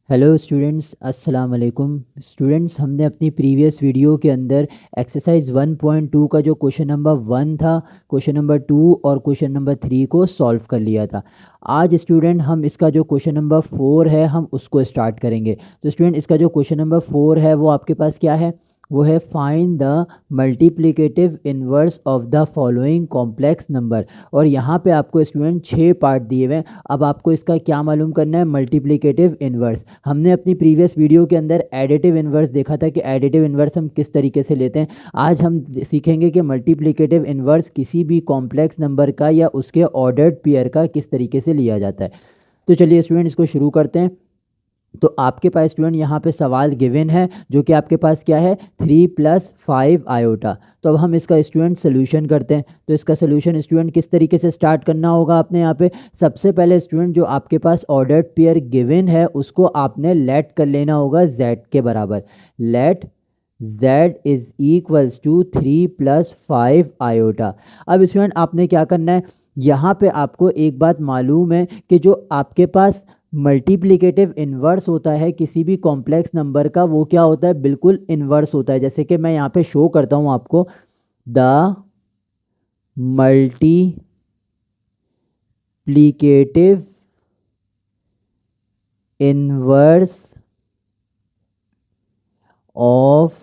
Hello students, अस्सलाम वालेकुम। Students, हमने अपनी प्रीवियस वीडियो के अंदर एक्सरसाइज 1.2 का जो क्वेश्चन नंबर 1 था, क्वेश्चन नंबर 2 और क्वेश्चन नंबर 3 को सॉल्व कर लिया था। आज स्टूडेंट हम इसका जो क्वेश्चन नंबर 4 है हम उसको स्टार्ट करेंगे। तो स्टूडेंट, इसका जो क्वेश्चन नंबर 4 है वो आपके पास क्या है? वो है find the multiplicative inverse of the following complex number. और यहाँ पे आपको स्टूडेंट 6 पार्ट दिए हुए हैं। अब आपको इसका क्या मालूम करना है? Multiplicative inverse. हमने अपनी प्रीवियस वीडियो के अंदर एडिटिव इनवर्स देखा था कि एडिटिव इनवर्स हम किस तरीके से लेते हैं। आज हम सीखेंगे कि मल्टीप्लिकेटिव इनवर्स किसी भी कॉम्प्लेक्स नंबर का या उसके ऑर्डर्ड पेयर का किस तरीके से लिया जाता है। तो चलिए स्टूडेंट, इसको शुरू करते हैं। तो आपके पास स्टूडेंट यहाँ पे सवाल गिवन है जो कि आपके पास क्या है? 3+5 आयोटा। तो अब हम इसका स्टूडेंट सोल्यूशन करते हैं। तो इसका सोल्यूशन स्टूडेंट किस तरीके से स्टार्ट करना होगा आपने यहाँ पे? सबसे पहले स्टूडेंट जो आपके पास ऑर्डर्ड पेयर गिवन है उसको आपने लेट कर लेना होगा z के बराबर। Let z is equals to 3+5 iota. अब स्टूडेंट आपने क्या करना है? यहाँ पे आपको एक बात मालूम है कि जो आपके पास मल्टीप्लिकेटिव इन्वर्स होता है किसी भी कॉम्प्लेक्स नंबर का, वो क्या होता है? बिल्कुल इन्वर्स होता है। जैसे कि मैं यहाँ पे शो करता हूँ आपको, the multiplicative inverse of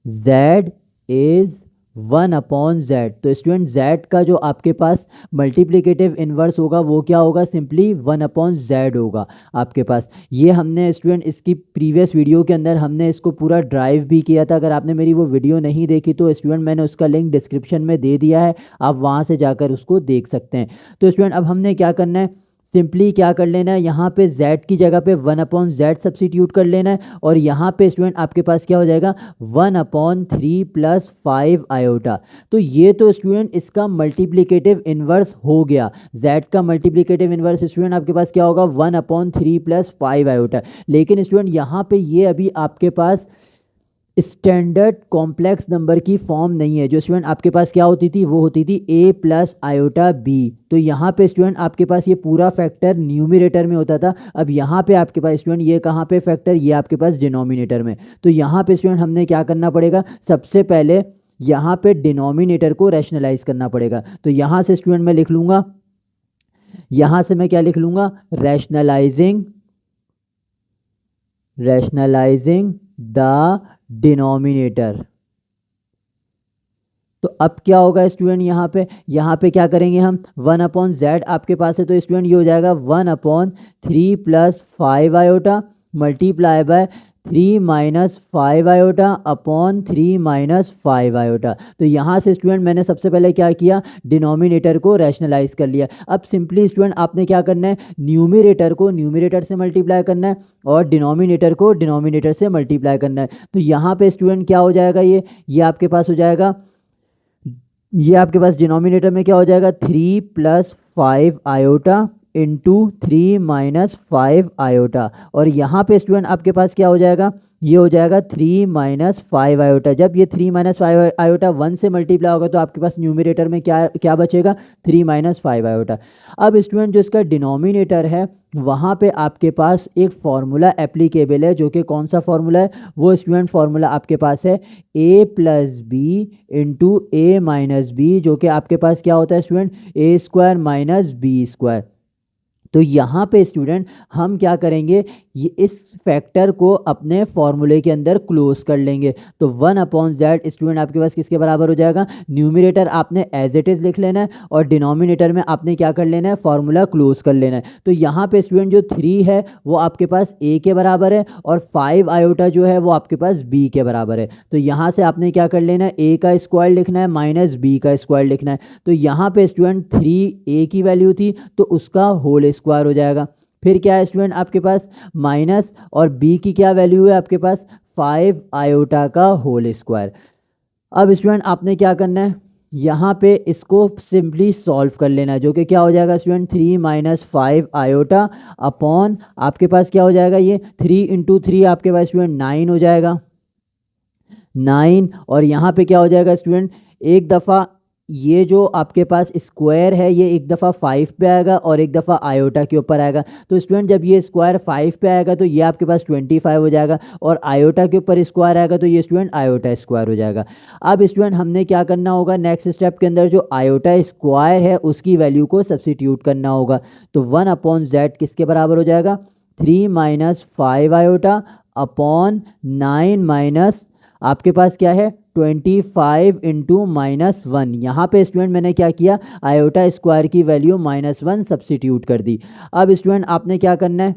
z is 1/z। तो स्टूडेंट z का जो आपके पास मल्टीप्लिकेटिव इन्वर्स होगा वो क्या होगा? सिंपली 1/z होगा आपके पास। ये हमने स्टूडेंट इसकी प्रीवियस वीडियो के अंदर हमने इसको पूरा ड्राइव भी किया था। अगर आपने मेरी वो वीडियो नहीं देखी तो स्टूडेंट मैंने उसका लिंक डिस्क्रिप्शन में दे दिया है, आप वहाँ से जाकर उसको देख सकते हैं। तो स्टूडेंट अब हमने क्या करना है? सिंपली क्या कर लेना है? यहाँ पे z की जगह पे 1/z सब्सिट्यूट कर लेना है। और यहाँ पे स्टूडेंट आपके पास क्या हो जाएगा? 1/3+5 आयोटा। तो ये तो स्टूडेंट इसका मल्टीप्लिकेटिव इन्वर्स हो गया। z का मल्टीप्लिकेटिव इन्वर्स स्टूडेंट आपके पास क्या होगा? 1/3+5 आयोटा। लेकिन स्टूडेंट यहाँ पे ये अभी आपके पास स्टैंडर्ड कॉम्प्लेक्स नंबर की फॉर्म नहीं है। जो स्टूडेंट आपके पास क्या होती थी? वो होती थी a+i/b। तो यहाँ पे स्टूडेंट आपके पास ये पूरा फैक्टर न्यूमरेटर में होता था। अब यहाँ पे आपके पास स्टूडेंट ये कहाँ पे फैक्टर? ये आपके पास डिनोमिनेटर में। तो यहाँ पे स्टूडेंट हमने क्या करना पड़ेगा? सबसे पहले यहाँ पे डिनोमिनेटर को रैशनलाइज करना पड़ेगा। तो यहाँ से स्टूडेंट मैं लिख लूँगा, यहाँ से मैं क्या लिख लूँगा? Rationalising the denominator. तो अब क्या होगा स्टूडेंट? यहाँ पे क्या करेंगे हम? 1/z आपके पास है तो स्टूडेंट ये हो जाएगा 1/3+5 iota multiply by 3-5 iota upon 3-5 iota. तो यहाँ से स्टूडेंट मैंने सबसे पहले क्या किया? डिनोमिनेटर को रैशनलाइज कर लिया। अब सिंपली स्टूडेंट आपने क्या करना है? न्यूमरेटर को न्यूमरेटर से मल्टीप्लाई करना है और डिनोमिनेटर को डिनोमिनेटर से मल्टीप्लाई करना है। तो यहाँ पे स्टूडेंट क्या हो जाएगा? ये आपके पास हो जाएगा, ये आपके पास डिनोमिनेटर में क्या हो जाएगा? 3+5 आयोटा इंटू 3-5 आयोटा। और यहाँ पे स्टूडेंट आपके पास क्या हो जाएगा? ये हो जाएगा 3-5 आयोटा। जब ये 3-5 आयोटा 1 से मल्टीप्लाई होगा तो आपके पास न्यूमरेटर में क्या क्या बचेगा? 3-5 आयोटा। अब स्टूडेंट जो इसका डिनोमिनेटर है वहाँ पे आपके पास एक फार्मूला एप्लीकेबल है, जो कि कौन सा फार्मूला है? वो स्टूडेंट फार्मूला आपके पास है a+b/a-b, जो कि आपके पास क्या होता है स्टूडेंट? a² - b²। तो यहाँ पे स्टूडेंट हम क्या करेंगे? ये इस फैक्टर को अपने फॉर्मूले के अंदर क्लोज कर लेंगे। तो 1/z स्टूडेंट आपके पास किसके बराबर हो जाएगा? न्यूमरेटर आपने एज इट इज लिख लेना है और डिनोमिनेटर में आपने क्या कर लेना है? फॉर्मूला क्लोज कर लेना है। तो यहाँ पे स्टूडेंट जो 3 है वो आपके पास a के बराबर है और 5 आयोटा जो है वो आपके पास b के बराबर है। तो यहाँ से आपने क्या कर लेना है? a का स्क्वायर लिखना है माइनस b का स्क्वायर लिखना है। तो यहाँ पे स्टूडेंट 3a की वैल्यू थी तो उसका होल स्क्वायर हो जाएगा। फिर क्या है स्टूडेंट आपके पास? माइनस और b की क्या वैल्यू है आपके पास? 5 आयोटा का होल स्क्वायर। अब स्टूडेंट आपने क्या करना है? यहाँ पे इसको सिंपली सॉल्व कर लेना है, जो कि क्या हो जाएगा स्टूडेंट? 3-5 आयोटा अपॉन आपके पास क्या हो जाएगा? ये 3 × 3 आपके पास स्टूडेंट 9 हो जाएगा, 9। और यहाँ पे क्या हो जाएगा स्टूडेंट? एक दफ़ा ये जो आपके पास स्क्वायर है ये एक दफ़ा 5 पे आएगा और एक दफ़ा आयोटा के ऊपर आएगा। तो स्टूडेंट जब ये स्क्वायर 5 पे आएगा तो ये आपके पास 25 हो जाएगा, और आयोटा के ऊपर स्क्वायर आएगा तो ये स्टूडेंट आयोटा स्क्वायर हो जाएगा। अब स्टूडेंट हमने क्या करना होगा, नेक्स्ट स्टेप के अंदर जो आयोटा स्क्वायर है उसकी वैल्यू को सब्सिट्यूट करना होगा। तो 1/z किसके बराबर हो जाएगा, 3 माइनस 5 आयोटा अपॉन 9 माइनस आपके पास क्या है 25 इंटू -1। यहाँ पे स्टूडेंट मैंने क्या किया, आयोटा स्क्वायर की वैल्यू -1 सब्सिट्यूट कर दी। अब स्टूडेंट आपने क्या करना है,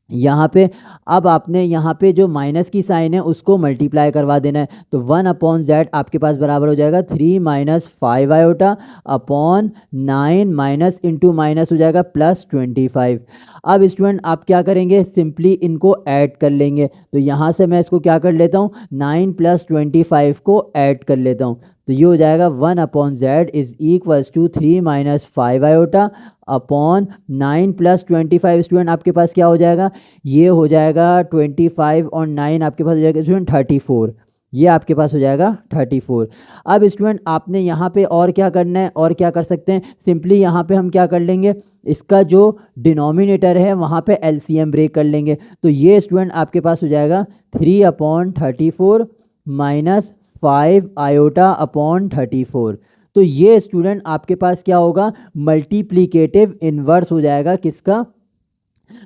यहाँ पे अब आपने यहाँ पे जो माइनस की साइन है उसको मल्टीप्लाई करवा देना है। तो 1/z आपके पास बराबर हो जाएगा 3 minus 5 iota upon 9 minus into minus हो जाएगा +25। अब स्टूडेंट आप क्या करेंगे, सिंपली इनको ऐड कर लेंगे। तो यहाँ से मैं इसको क्या कर लेता हूँ, 9 + 25 को ऐड कर लेता हूँ। तो ये हो जाएगा 1/z is equals to 3 minus 5 iota upon 9 + 25। Student आपके पास क्या हो जाएगा, ये हो जाएगा 25 और 9 आपके पास हो जाएगा स्टूडेंट 34। ये आपके पास हो जाएगा 34। अब स्टूडेंट आपने यहाँ पे और क्या करना है, और क्या कर सकते हैं, सिंपली यहाँ पे हम क्या कर लेंगे, इसका जो डिनोमिनेटर है वहाँ पे एलसीएम ब्रेक कर लेंगे। तो ये स्टूडेंट आपके पास हो जाएगा 3/34 माइनस 5 आयोटा अपॉन 34। तो ये स्टूडेंट आपके पास क्या होगा, मल्टीप्लिकेटिव इन्वर्स हो जाएगा किसका,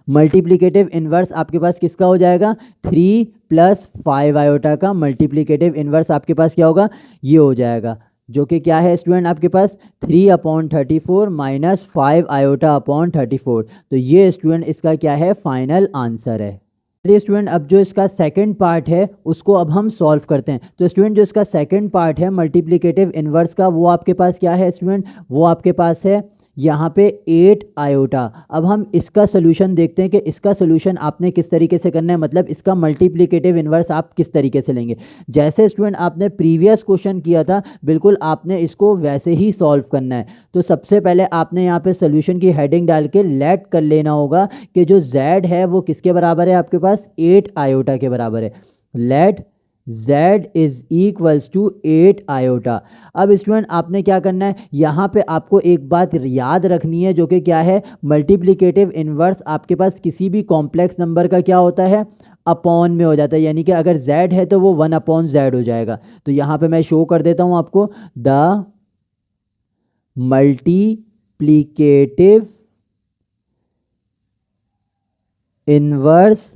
मल्टीप्लिकेटिव इन्वर्स आपके पास किसका हो जाएगा, 3 + 5 आयोटा का मल्टीप्लिकेटिव इन्वर्स आपके पास क्या होगा, ये हो जाएगा, जो कि क्या है स्टूडेंट आपके पास 3/34 माइनस 5 आयोटा अपॉन 34। तो ये स्टूडेंट इसका क्या है, फाइनल आंसर है। चलिए स्टूडेंट अब जो इसका सेकंड पार्ट है उसको अब हम सॉल्व करते हैं। तो स्टूडेंट जो इसका सेकंड पार्ट है मल्टीप्लिकेटिव इन्वर्स का, वो आपके पास क्या है स्टूडेंट, वो आपके पास है यहाँ पे 8 आयोटा। अब हम इसका सोल्यूशन देखते हैं कि इसका सोल्यूशन आपने किस तरीके से करना है, मतलब इसका मल्टीप्लिकेटिव इन्वर्स आप किस तरीके से लेंगे। जैसे स्टूडेंट आपने प्रीवियस क्वेश्चन किया था बिल्कुल आपने इसको वैसे ही सॉल्व करना है। तो सबसे पहले आपने यहाँ पे सोल्यूशन की हेडिंग डाल के लेट कर लेना होगा कि जो z है वो किसके बराबर है, आपके पास 8 आयोटा के बराबर है। Let z is equals to 8 iota. अब स्टूडेंट आपने क्या करना है, यहाँ पे आपको एक बात याद रखनी है जो कि क्या है, मल्टीप्लिकेटिव इन्वर्स आपके पास किसी भी कॉम्प्लेक्स नंबर का क्या होता है, अपॉन में हो जाता है। यानी कि अगर z है तो वो 1/z हो जाएगा। तो यहाँ पे मैं शो कर देता हूँ आपको, the multiplicative inverse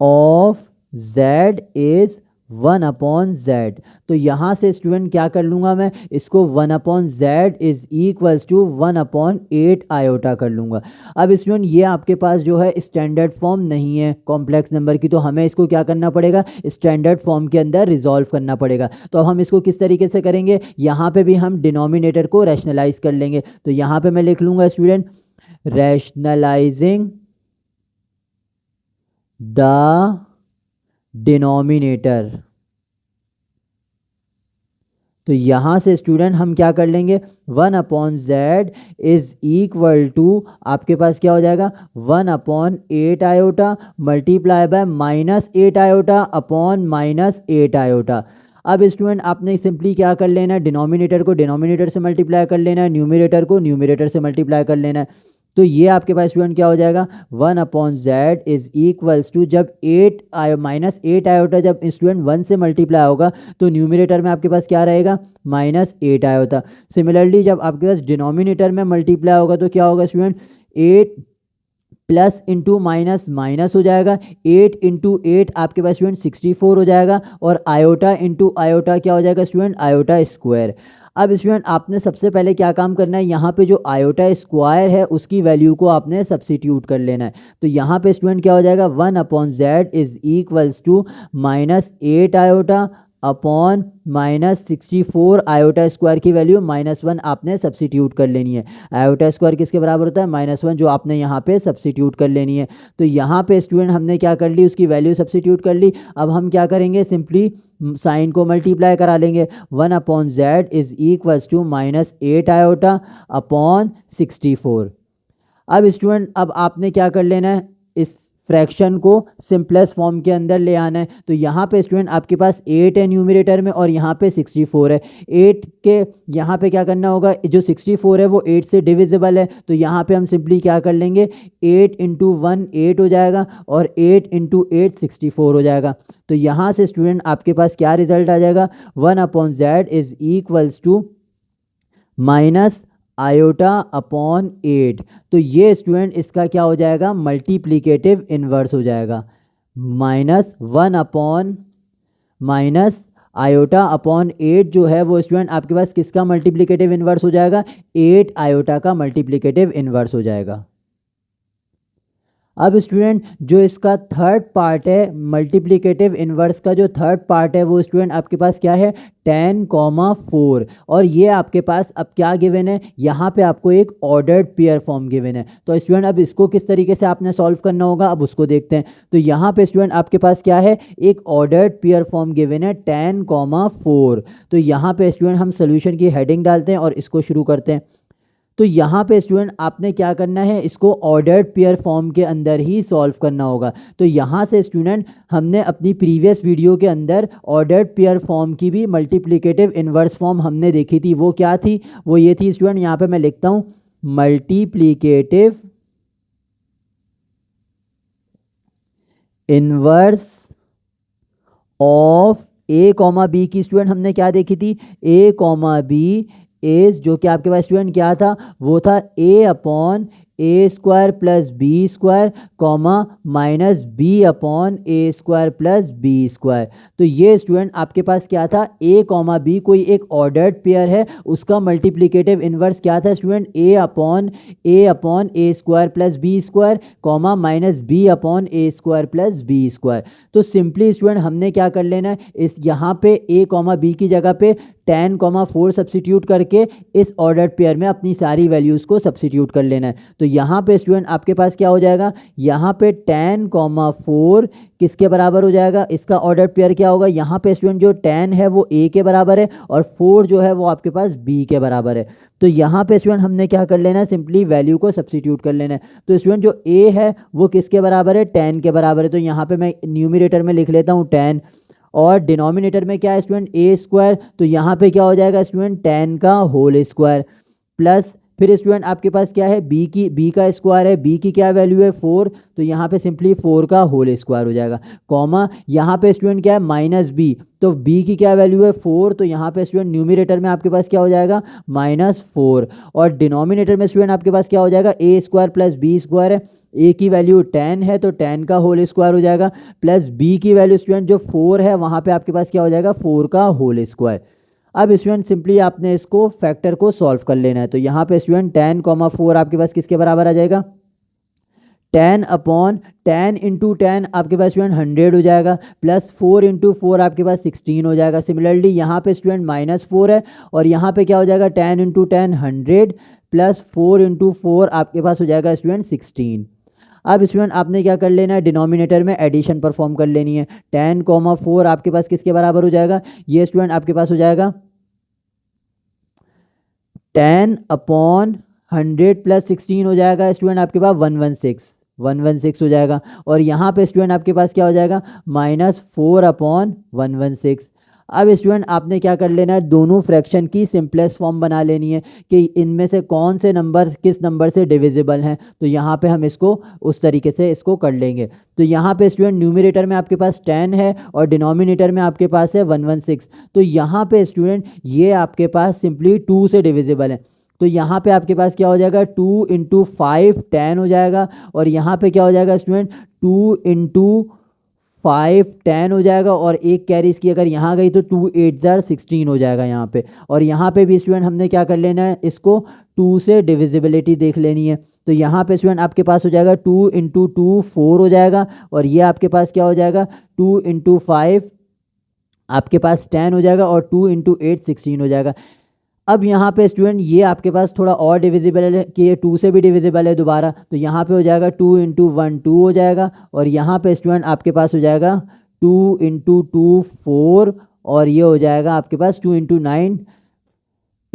of z is 1/z। तो यहाँ से स्टूडेंट क्या कर लूँगा मैं, इसको 1/z is equals to 1/8 iota कर लूँगा। अब स्टूडेंट ये आपके पास जो है स्टैंडर्ड फॉर्म नहीं है कॉम्प्लेक्स नंबर की, तो हमें इसको क्या करना पड़ेगा, स्टैंडर्ड फॉर्म के अंदर रिजॉल्व करना पड़ेगा। तो हम इसको किस तरीके से करेंगे, यहाँ पे भी हम डिनोमिनेटर को रैशनलाइज कर लेंगे। तो यहाँ पे मैं लिख लूँगा स्टूडेंट, रैशनलाइजिंग द डिनोमिनेटर। तो यहाँ से स्टूडेंट हम क्या कर लेंगे, 1/z इज इक्वल टू आपके पास क्या हो जाएगा, 1/8 iota multiply by -8 iota upon -8 iota. अब स्टूडेंट आपने सिंपली क्या कर लेना है, डिनोमिनेटर को डिनोमिनेटर से मल्टीप्लाई कर लेना है, न्यूमरेटर को न्यूमरेटर से मल्टीप्लाई कर लेना है। तो ये आपके पास स्टूडेंट क्या हो जाएगा, 1/z इज इक्वल्स टू, जब 8 -8 आयोटा जब स्टूडेंट 1 से मल्टीप्लाई होगा तो न्यूमरेटर में आपके पास क्या रहेगा, -8 आयोटा। सिमिलरली जब आपके पास डिनोमिनेटर में मल्टीप्लाई होगा तो क्या होगा student, 8 plus into minus minus हो जाएगा, 8 इंटू 8 आपके पास स्टूडेंट 64 हो जाएगा, और आयोटा इंटू आयोटा क्या हो जाएगा स्टूडेंट, आयोटा स्क्वायर। अब स्टूडेंट आपने सबसे पहले क्या काम करना है, यहाँ पे जो आयोटा स्क्वायर है उसकी वैल्यू को आपने सब्सिट्यूट कर लेना है। तो यहाँ पे स्टूडेंट क्या हो जाएगा, 1/z is equals to -8 iota upon -64 iota square की वैल्यू -1 आपने सब्सिट्यूट कर लेनी है। आयोटा स्क्वायर किसके बराबर होता है, -1, जो आपने यहाँ पे सब्सिट्यूट कर लेनी है। तो यहाँ पे स्टूडेंट हमने क्या कर ली, उसकी वैल्यू सब्सिट्यूट कर ली। अब हम क्या करेंगे, सिंपली साइन को मल्टीप्लाई करा लेंगे। 1/z is equals to -8 iota upon 64। अब स्टूडेंट अब आपने क्या कर लेना है, इस फ्रैक्शन को सिंपलेस्ट फॉर्म के अंदर ले आना है। तो यहाँ पे स्टूडेंट आपके पास 8 है न्यूमरेटर में और यहाँ पे 64 है। 8 के यहाँ पे क्या करना होगा, जो 64 है वो 8 से डिविजिबल है, तो यहाँ पे हम सिंपली क्या कर लेंगे, 8 इंटू 1 8 हो जाएगा और 8 इंटू 8 64 हो जाएगा। तो यहाँ से स्टूडेंट आपके पास क्या रिजल्ट आ जाएगा, 1/z is equals to minus iota upon 8। तो ये स्टूडेंट इसका क्या हो जाएगा, मल्टीप्लीकेटिव इन्वर्स हो जाएगा। माइनस आयोटा अपॉन 8 जो है वो स्टूडेंट आपके पास किसका मल्टीप्लीकेटिव इन्वर्स हो जाएगा, 8 आयोटा का मल्टीप्लीकेटिव इन्वर्स हो जाएगा। अब स्टूडेंट जो इसका थर्ड पार्ट है, मल्टीप्लिकेटिव इन्वर्स का जो थर्ड पार्ट है वो स्टूडेंट आपके पास क्या है, 10,4। और ये आपके पास अब क्या गिवन है, यहाँ पे आपको एक ऑर्डर्ड पेयर फॉर्म गिवन है। तो स्टूडेंट अब इसको किस तरीके से आपने सॉल्व करना होगा, अब उसको देखते हैं। तो यहाँ पे स्टूडेंट आपके पास क्या है, एक ऑर्डर्ड पेयर फॉर्म गिवन है 10,4। तो यहाँ पे स्टूडेंट हम सोल्यूशन की हेडिंग डालते हैं और इसको शुरू करते हैं। तो यहाँ पे स्टूडेंट आपने क्या करना है, इसको ऑर्डर्ड पेयर फॉर्म के अंदर ही सॉल्व करना होगा। तो यहाँ से स्टूडेंट हमने अपनी प्रीवियस वीडियो के अंदर ऑर्डर्ड पेयर फॉर्म की भी मल्टीप्लिकेटिव इन्वर्स फॉर्म हमने देखी थी। वो क्या थी, वो ये थी स्टूडेंट, यहाँ पे मैं लिखता हूँ multiplicative inverse of A comma B की स्टूडेंट हमने क्या देखी थी, ए कॉमा बी एज जो कि आपके पास स्टूडेंट क्या था, वो था a upon A square plus B square comma minus B upon A square plus B square. तो ये स्टूडेंट आपके पास क्या था, ए कॉमा बी कोई एक ऑर्डर्ड पेयर है, उसका मल्टीप्लिकेटिव इन्वर्स क्या था student, a upon A square plus B square comma minus B upon A square plus B square. तो सिंपली स्टूडेंट हमने क्या कर लेना है, इस यहाँ पे ए कॉमा बी की जगह पे 10,4 सब्सिट्यूट करके इस ऑर्डर्ड पेयर में अपनी सारी वैल्यूज़ को सब्सिट्यूट कर लेना है। तो यहाँ पे स्टूडेंट आपके पास क्या हो जाएगा, यहाँ पे 10,4 किसके बराबर हो जाएगा, इसका ऑर्डर्ड पेयर क्या होगा, यहाँ पे स्टूडेंट जो 10 है वो ए के बराबर है और 4 जो है वो आपके पास बी के बराबर है। तो यहाँ पे स्टूडेंट हमने क्या कर लेना है, सिंपली वैल्यू को सब्सिट्यूट कर लेना है। तो स्टूडेंट जो ए है वो किसके बराबर है, 10 के बराबर है। तो यहाँ पे मैं न्यूमरेटर में लिख लेता हूँ 10 और डिनोमिनेटर में क्या है स्टूडेंट, ए स्क्वायर। तो यहाँ पे क्या हो जाएगा स्टूडेंट, 10 का होल स्क्वायर प्लस फिर स्टूडेंट आपके पास क्या है, बी का स्क्वायर है, बी की क्या वैल्यू है 4, तो यहाँ पे सिंपली 4 का होल स्क्वायर हो जाएगा कॉमा यहाँ पे स्टूडेंट क्या है माइनस बी, तो बी की क्या वैल्यू है 4, तो यहाँ पे स्टूडेंट न्यूमरेटर में आपके पास क्या हो जाएगा -4 और डिनोमिनेटर में स्टूडेंट आपके पास क्या हो जाएगा, ए स्क्वायर प्लस बी स्क्वायर है। ए की वैल्यू 10 है तो 10 का होल स्क्वायर हो जाएगा प्लस बी की वैल्यू स्टूडेंट जो 4 है वहाँ पे आपके पास क्या हो जाएगा 4 का होल स्क्वायर। अब स्टूडेंट सिंपली आपने इसको फैक्टर को सॉल्व कर लेना है। तो यहाँ पे स्टूडेंट 10,4 आपके पास किसके बराबर आ जाएगा, 10 अपॉन 10 इंटू 10 आपके पास स्टूडेंट 100 हो जाएगा प्लस 4 इंटू 4 आपके पास 16 हो जाएगा। सिमिलरली यहाँ पे स्टूडेंट -4 है और यहाँ पे क्या हो जाएगा 10 इंटू 10 100 प्लस 4 इंटू 4 आपके पास हो जाएगा स्टूडेंट 16। अब स्टूडेंट आपने क्या कर लेना है, डिनोमिनेटर में एडिशन परफॉर्म कर लेनी है। 10,4 आपके पास किसके बराबर हो जाएगा, ये स्टूडेंट आपके पास हो जाएगा 10 अपॉन 100 प्लस 16 हो जाएगा स्टूडेंट आपके पास 116 हो जाएगा और यहाँ पे स्टूडेंट आपके पास क्या हो जाएगा -4 अपॉन 116। अब स्टूडेंट आपने क्या कर लेना है, दोनों फ्रैक्शन की सिंपलेस्ट फॉर्म बना लेनी है कि इनमें से कौन से नंबर किस नंबर से डिविजिबल हैं। तो यहाँ पे हम इसको उस तरीके से इसको कर लेंगे। तो यहाँ पे स्टूडेंट न्यूमरेटर में आपके पास 10 है और डिनोमिनेटर में आपके पास है 116। तो यहाँ पे स्टूडेंट ये आपके पास सिंपली 2 से डिविजिबल है। तो यहाँ पे आपके पास क्या हो जाएगा 2 इंटू 5 10 हो जाएगा और यहाँ पे क्या हो जाएगा स्टूडेंट 2 इंटू 5 10 हो जाएगा और एक कैरी इसकी अगर यहाँ गई तो 2 8 जार 16 हो जाएगा यहाँ पे। और यहाँ पे भी स्टूडेंट हमने क्या कर लेना है, इसको 2 से डिविजिबिलिटी देख लेनी है। तो यहाँ पे स्टूडेंट आपके पास हो जाएगा 2 इंटू 2 4 हो जाएगा और ये आपके पास क्या हो जाएगा 2 इंटू 5 आपके पास 10 हो जाएगा और 2 इंटू 8 16 हो जाएगा। अब यहाँ पे स्टूडेंट ये आपके पास थोड़ा और डिविजिबल है कि ये 2 से भी डिविजिबल है दोबारा। तो यहाँ पे हो जाएगा 2 इंटू 1 2 हो जाएगा और यहाँ पे स्टूडेंट आपके पास हो जाएगा 2 इंटू 2 4 और ये हो जाएगा आपके पास 2 इंटू 9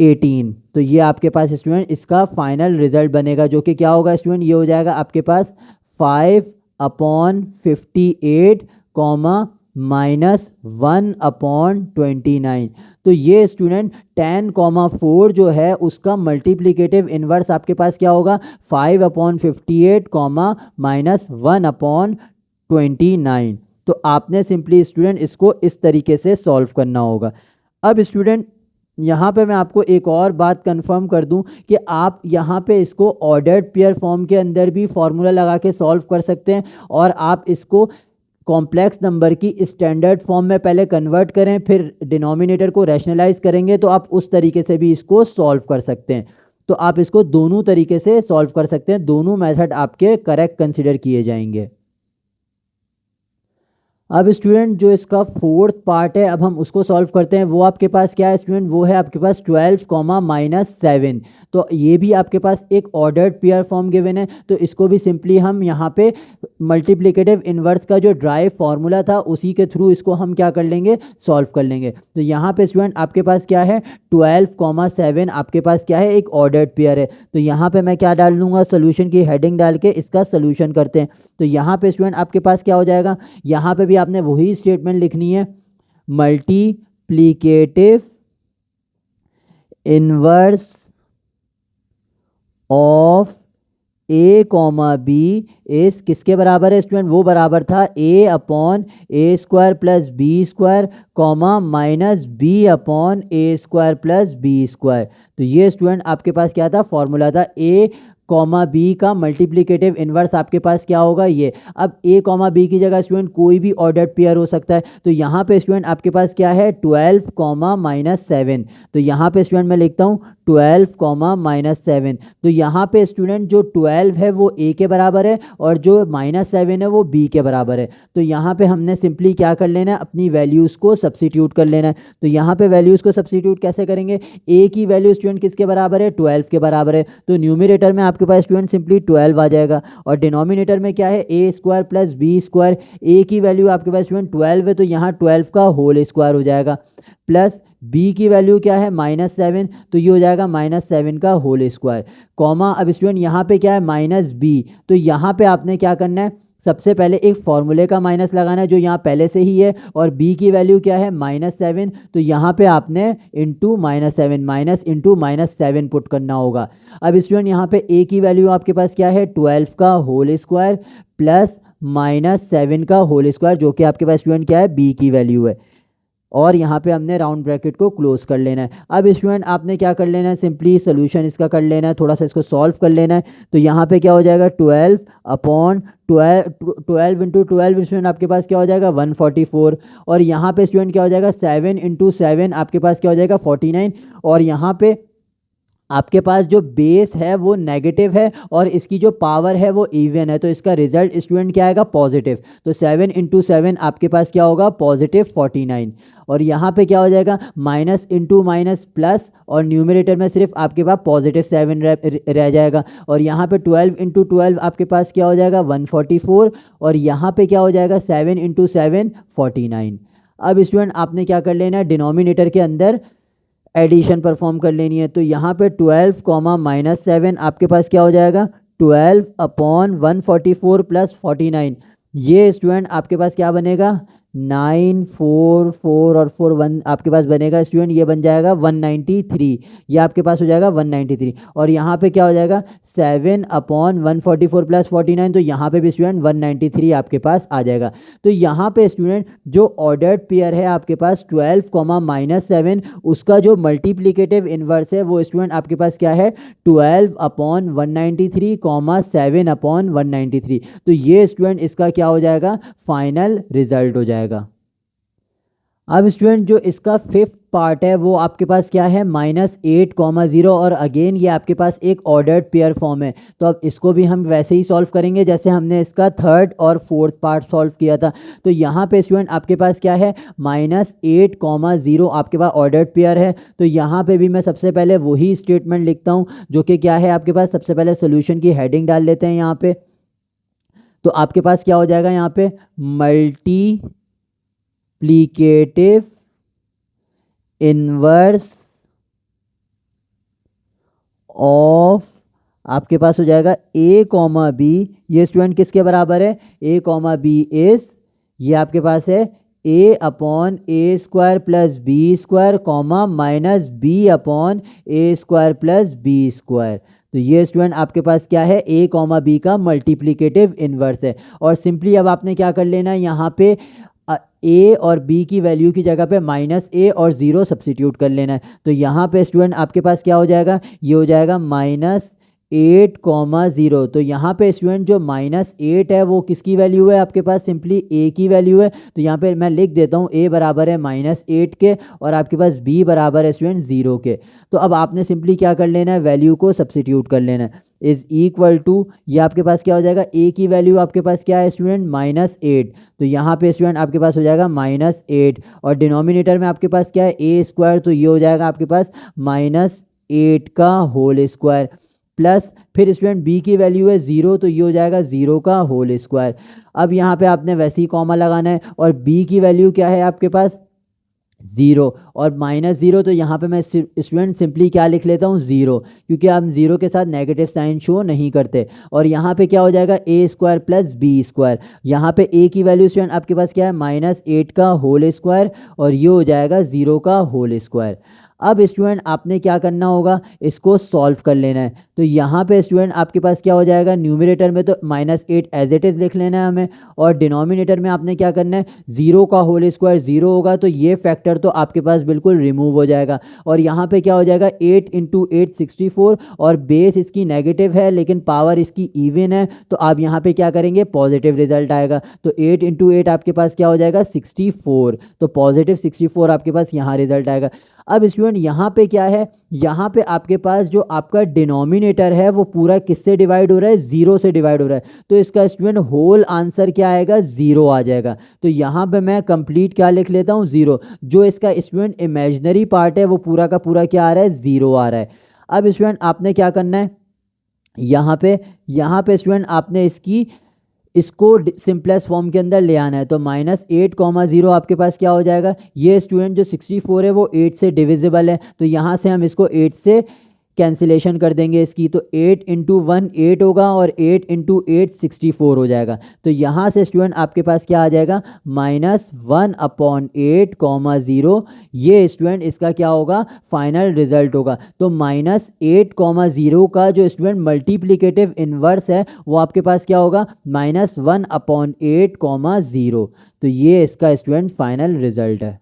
18। तो ये आपके पास स्टूडेंट इसका फाइनल रिजल्ट बनेगा जो कि क्या होगा स्टूडेंट, ये हो जाएगा आपके पास 5 1/58 कॉमा -1/29। तो ये स्टूडेंट 10,4 जो है उसका मल्टीप्लिकेटिव इन्वर्स आपके पास क्या होगा, 5/58 कॉमा -1/29। तो आपने सिंपली स्टूडेंट इसको इस तरीके से सॉल्व करना होगा। अब स्टूडेंट यहाँ पे मैं आपको एक और बात कंफर्म कर दूं कि आप यहाँ पे इसको ऑर्डर्ड पेयर फॉर्म के अंदर भी फॉर्मूला लगा के सॉल्व कर सकते हैं, और आप इसको कॉम्प्लेक्स नंबर की स्टैंडर्ड फॉर्म में पहले कन्वर्ट करें, फिर डिनोमिनेटर को रैशनलाइज करेंगे तो आप उस तरीके से भी इसको सॉल्व कर सकते हैं। तो आप इसको दोनों तरीके से सॉल्व कर सकते हैं, दोनों मेथड आपके करेक्ट कंसिडर किए जाएंगे। अब स्टूडेंट जो इसका फोर्थ पार्ट है, अब हम उसको सॉल्व करते हैं। वो आपके पास क्या है स्टूडेंट, वो है आपके पास 12 कॉमा -7। तो ये भी आपके पास एक ऑर्डर्ड पेयर फॉर्म गिवन है, तो इसको भी सिंपली हम यहाँ पे मल्टीप्लिकेटिव इन्वर्स का जो ड्राइव फार्मूला था उसी के थ्रू इसको हम क्या कर लेंगे, सॉल्व कर लेंगे। तो यहाँ पे स्टूडेंट आपके पास क्या है, 12,7 आपके पास क्या है, एक ऑर्डर्ड पेयर है। तो यहाँ पे मैं क्या डाल लूँगा, सोल्यूशन की हेडिंग डाल के इसका सोल्यूशन करते हैं। तो यहाँ पे स्टूडेंट आपके पास क्या हो जाएगा, यहाँ पे भी आपने वही स्टेटमेंट लिखनी है, multiplicative inverse of A comma B इस किसके बराबर है स्टूडेंट, वो बराबर था a/a² plus b² comma -b/a² plus b²। तो ये स्टूडेंट आपके पास क्या था, फॉर्मूला था। a कॉमा बी का मल्टीप्लिकेटिव इन्वर्स आपके पास क्या होगा, ये। अब a कॉमा बी की जगह स्टूडेंट कोई भी ऑर्डर्ड पेयर हो सकता है। तो यहाँ पे स्टूडेंट आपके पास क्या है, 12 कॉमा -7। तो यहाँ पे स्टूडेंट मैं लिखता हूँ 12 कॉमा -7। तो यहाँ पे स्टूडेंट जो 12 है वो a के बराबर है, और जो -7 है वो b के बराबर है। तो यहाँ पे हमने सिंपली क्या कर लेना है, अपनी वैल्यूज़ को सब्सिट्यूट कर लेना है। तो यहाँ पे वैल्यूज़ को सब्सिट्यूट कैसे करेंगे, a की वैल्यू स्टूडेंट किसके बराबर है, 12 के बराबर है। तो न्यूमरेटर में आपके पास स्टूडेंट सिंपली 12 आ जाएगा, और डिनोमिनेटर में क्या है, a² प्लस b²। a की वैल्यू आपके पास स्टूडेंट 12 है, तो यहाँ 12 का होल स्क्वायर हो जाएगा, प्लस b की वैल्यू क्या है, -7, तो ये हो जाएगा -7 का होल स्क्वायर, कॉमा। अब स्टूडेंट यहाँ पे क्या है, -b। तो यहाँ पे आपने क्या करना है, सबसे पहले एक फॉर्मूले का माइनस लगाना है जो यहाँ पहले से ही है, और b की वैल्यू क्या है, -7। तो यहाँ पे आपने इंटू -7 माइनस इंटू -7 पुट करना होगा। अब स्टूडेंट यहाँ पे a की वैल्यू आपके पास क्या है, 12 का होल स्क्वायर प्लस -7 का होल स्क्वायर, जो कि आपके पास स्टूडेंट क्या है, b की वैल्यू है। और यहाँ पे हमने राउंड ब्रैकेट को क्लोज कर लेना है। अब स्टूडेंट आपने क्या कर लेना है, सिंपली सोल्यूशन इसका कर लेना है, थोड़ा सा इसको सॉल्व कर लेना है। तो यहाँ पे क्या हो जाएगा, 12 इंटू 12 स्टूडेंट आपके पास क्या हो जाएगा, 144। और यहाँ पे स्टूडेंट क्या हो जाएगा, 7 इंटू 7 आपके पास क्या हो जाएगा, 49। और यहाँ पे आपके पास जो बेस है वो नेगेटिव है, और इसकी जो पावर है वो इवन है, तो इसका रिजल्ट स्टूडेंट क्या आएगा, पॉजिटिव। तो 7 इंटू 7 आपके पास क्या होगा, +49। और यहाँ पे क्या हो जाएगा, माइनस इंटू माइनस प्लस, और न्यूमरेटर में सिर्फ आपके पास +7 रह जाएगा। और यहाँ पे 12 इंटू 12 आपके पास क्या हो जाएगा, 144। और यहाँ पे क्या हो जाएगा, 7 इंटू 7 49। अब स्टूडेंट आपने क्या कर लेना है, डिनोमिनेटर के अंदर एडिशन परफॉर्म कर लेनी है। तो यहाँ पे 12 कॉमा -7 आपके पास क्या हो जाएगा, 12/144 प्लस 49। ये स्टूडेंट आपके पास क्या बनेगा, 944 और 41 आपके पास बनेगा स्टूडेंट, ये बन जाएगा 193। ये आपके पास हो जाएगा 193। और यहाँ पे क्या हो जाएगा, 7/144 प्लस 49। तो यहाँ पे भी स्टूडेंट 193 आपके पास आ जाएगा। तो यहाँ पे स्टूडेंट जो ऑर्डर्ड पेयर है आपके पास 12 कॉमा -7, उसका जो मल्टीप्लिकेटिव इन्वर्स है वो स्टूडेंट आपके पास क्या है, 12/193 कॉमा 7/193। तो ये स्टूडेंट इसका क्या हो जाएगा, फाइनल रिजल्ट हो जाएगा। अब स्टूडेंट जो इसका फिफ्थ पार्ट है वो आपके पास क्या है, -8,0। और अगेन ये आपके पास एक ऑर्डर्ड पेयर फॉर्म है। तो अब इसको भी हम वैसे ही सॉल्व करेंगे जैसे हमने इसका थर्ड और फोर्थ पार्ट सॉल्व किया था। तो यहाँ पे स्टूडेंट आपके पास क्या है, -8,0 आपके पास ऑर्डर्ड पेयर है। तो यहाँ पे भी मैं सबसे पहले वही स्टेटमेंट लिखता हूँ जो कि क्या है आपके पास, सबसे पहले सोल्यूशन की हेडिंग डाल लेते हैं यहाँ पे। तो आपके पास क्या हो जाएगा, यहाँ पे मल्टीप्लिकेटिव इनवर्स ऑफ आपके पास हो जाएगा a कॉमा बी, ये स्टूडेंट किसके बराबर है, a कॉमा बी इज, ये आपके पास है a upon A square plus B square comma minus B upon A square plus B square. तो ये स्टूडेंट आपके पास क्या है, a कॉमा बी का मल्टीप्लिकेटिव इन्वर्स है। और सिंपली अब आपने क्या कर लेना है, यहाँ पे a और b की वैल्यू की जगह पे माइनस a और 0 सब्सिट्यूट कर लेना है। तो यहाँ पे स्टूडेंट आपके पास क्या हो जाएगा, ये हो जाएगा -8, 0। तो यहाँ पे स्टूडेंट जो -8 है वो किसकी वैल्यू है, आपके पास सिंपली a की वैल्यू है। तो यहाँ पे मैं लिख देता हूँ a बराबर है -8 के और आपके पास b बराबर है स्टूडेंट 0 के। तो अब आपने सिंपली क्या कर लेना है, वैल्यू को सब्सिट्यूट कर लेना है। इज इक्वल टू, ये आपके पास क्या हो जाएगा, a की वैल्यू आपके पास क्या है स्टूडेंट, -8। तो यहाँ पे स्टूडेंट आपके पास हो जाएगा -8 और डिनोमिनेटर में आपके पास क्या है, a स्क्वायर। तो ये हो जाएगा आपके पास -8 का होल स्क्वायर प्लस फिर स्टूडेंट b की वैल्यू है 0, तो ये हो जाएगा 0 का होल स्क्वायर। अब यहाँ पे आपने वैसे ही कॉमा लगाना है और b की वैल्यू क्या है आपके पास 0 और -0। तो यहाँ पे मैं स्टूडेंट सिंपली क्या लिख लेता हूँ 0, क्योंकि हम 0 के साथ नेगेटिव साइन शो नहीं करते। और यहाँ पे क्या हो जाएगा a square plus B square, यहाँ पे a की वैल्यू स्टूडेंट आपके पास क्या है, -8 का होल स्क्वायर और ये हो जाएगा 0 का होल स्क्वायर। अब स्टूडेंट आपने क्या करना होगा, इसको सॉल्व कर लेना है। तो यहाँ पे स्टूडेंट आपके पास क्या हो जाएगा, न्यूमरेटर में तो -8 एज इट इज़ लिख लेना है हमें और डिनोमिनेटर में आपने क्या करना है, 0 का होल स्क्वायर 0 होगा तो ये फैक्टर तो आपके पास बिल्कुल रिमूव हो जाएगा। और यहाँ पे क्या हो जाएगा, 8 × 8 64 और बेस इसकी नेगेटिव है लेकिन पावर इसकी इवन है, तो आप यहाँ पे क्या करेंगे, पॉजिटिव रिजल्ट आएगा। तो 8 × 8 आपके पास क्या हो जाएगा 64, तो पॉजिटिव 64 आपके पास यहाँ रिजल्ट आएगा। अब स्टूडेंट यहाँ पे क्या है, यहाँ पे आपके पास जो आपका डिनोमिनेटर है वो पूरा किससे डिवाइड हो रहा है, 0 से डिवाइड हो रहा है। तो इसका स्टूडेंट होल आंसर क्या आएगा, 0 आ जाएगा। तो यहाँ पे मैं कंप्लीट क्या लिख लेता हूँ, 0। जो इसका स्टूडेंट इमेजिनरी पार्ट है वो पूरा का पूरा क्या आ रहा है, 0 आ रहा है। अब स्टूडेंट आपने क्या करना है, यहाँ पे स्टूडेंट आपने इसको सिंपलेस्ट फॉर्म के अंदर ले आना है। तो -8, 0 आपके पास क्या हो जाएगा, ये स्टूडेंट जो 64 है वो 8 से डिविजिबल है, तो यहाँ से हम इसको 8 से कैंसिलेशन कर देंगे इसकी। तो 8 × 1 8 होगा और 8 × 8 64 हो जाएगा। तो यहाँ से स्टूडेंट आपके पास क्या आ जाएगा, -1/8, 0। ये स्टूडेंट इसका क्या होगा, फाइनल रिजल्ट होगा। तो -8, 0 का जो स्टूडेंट मल्टीप्लिकेटिव इन्वर्स है वो आपके पास क्या होगा, -1/8, 0। तो ये इसका स्टूडेंट फाइनल रिजल्ट है।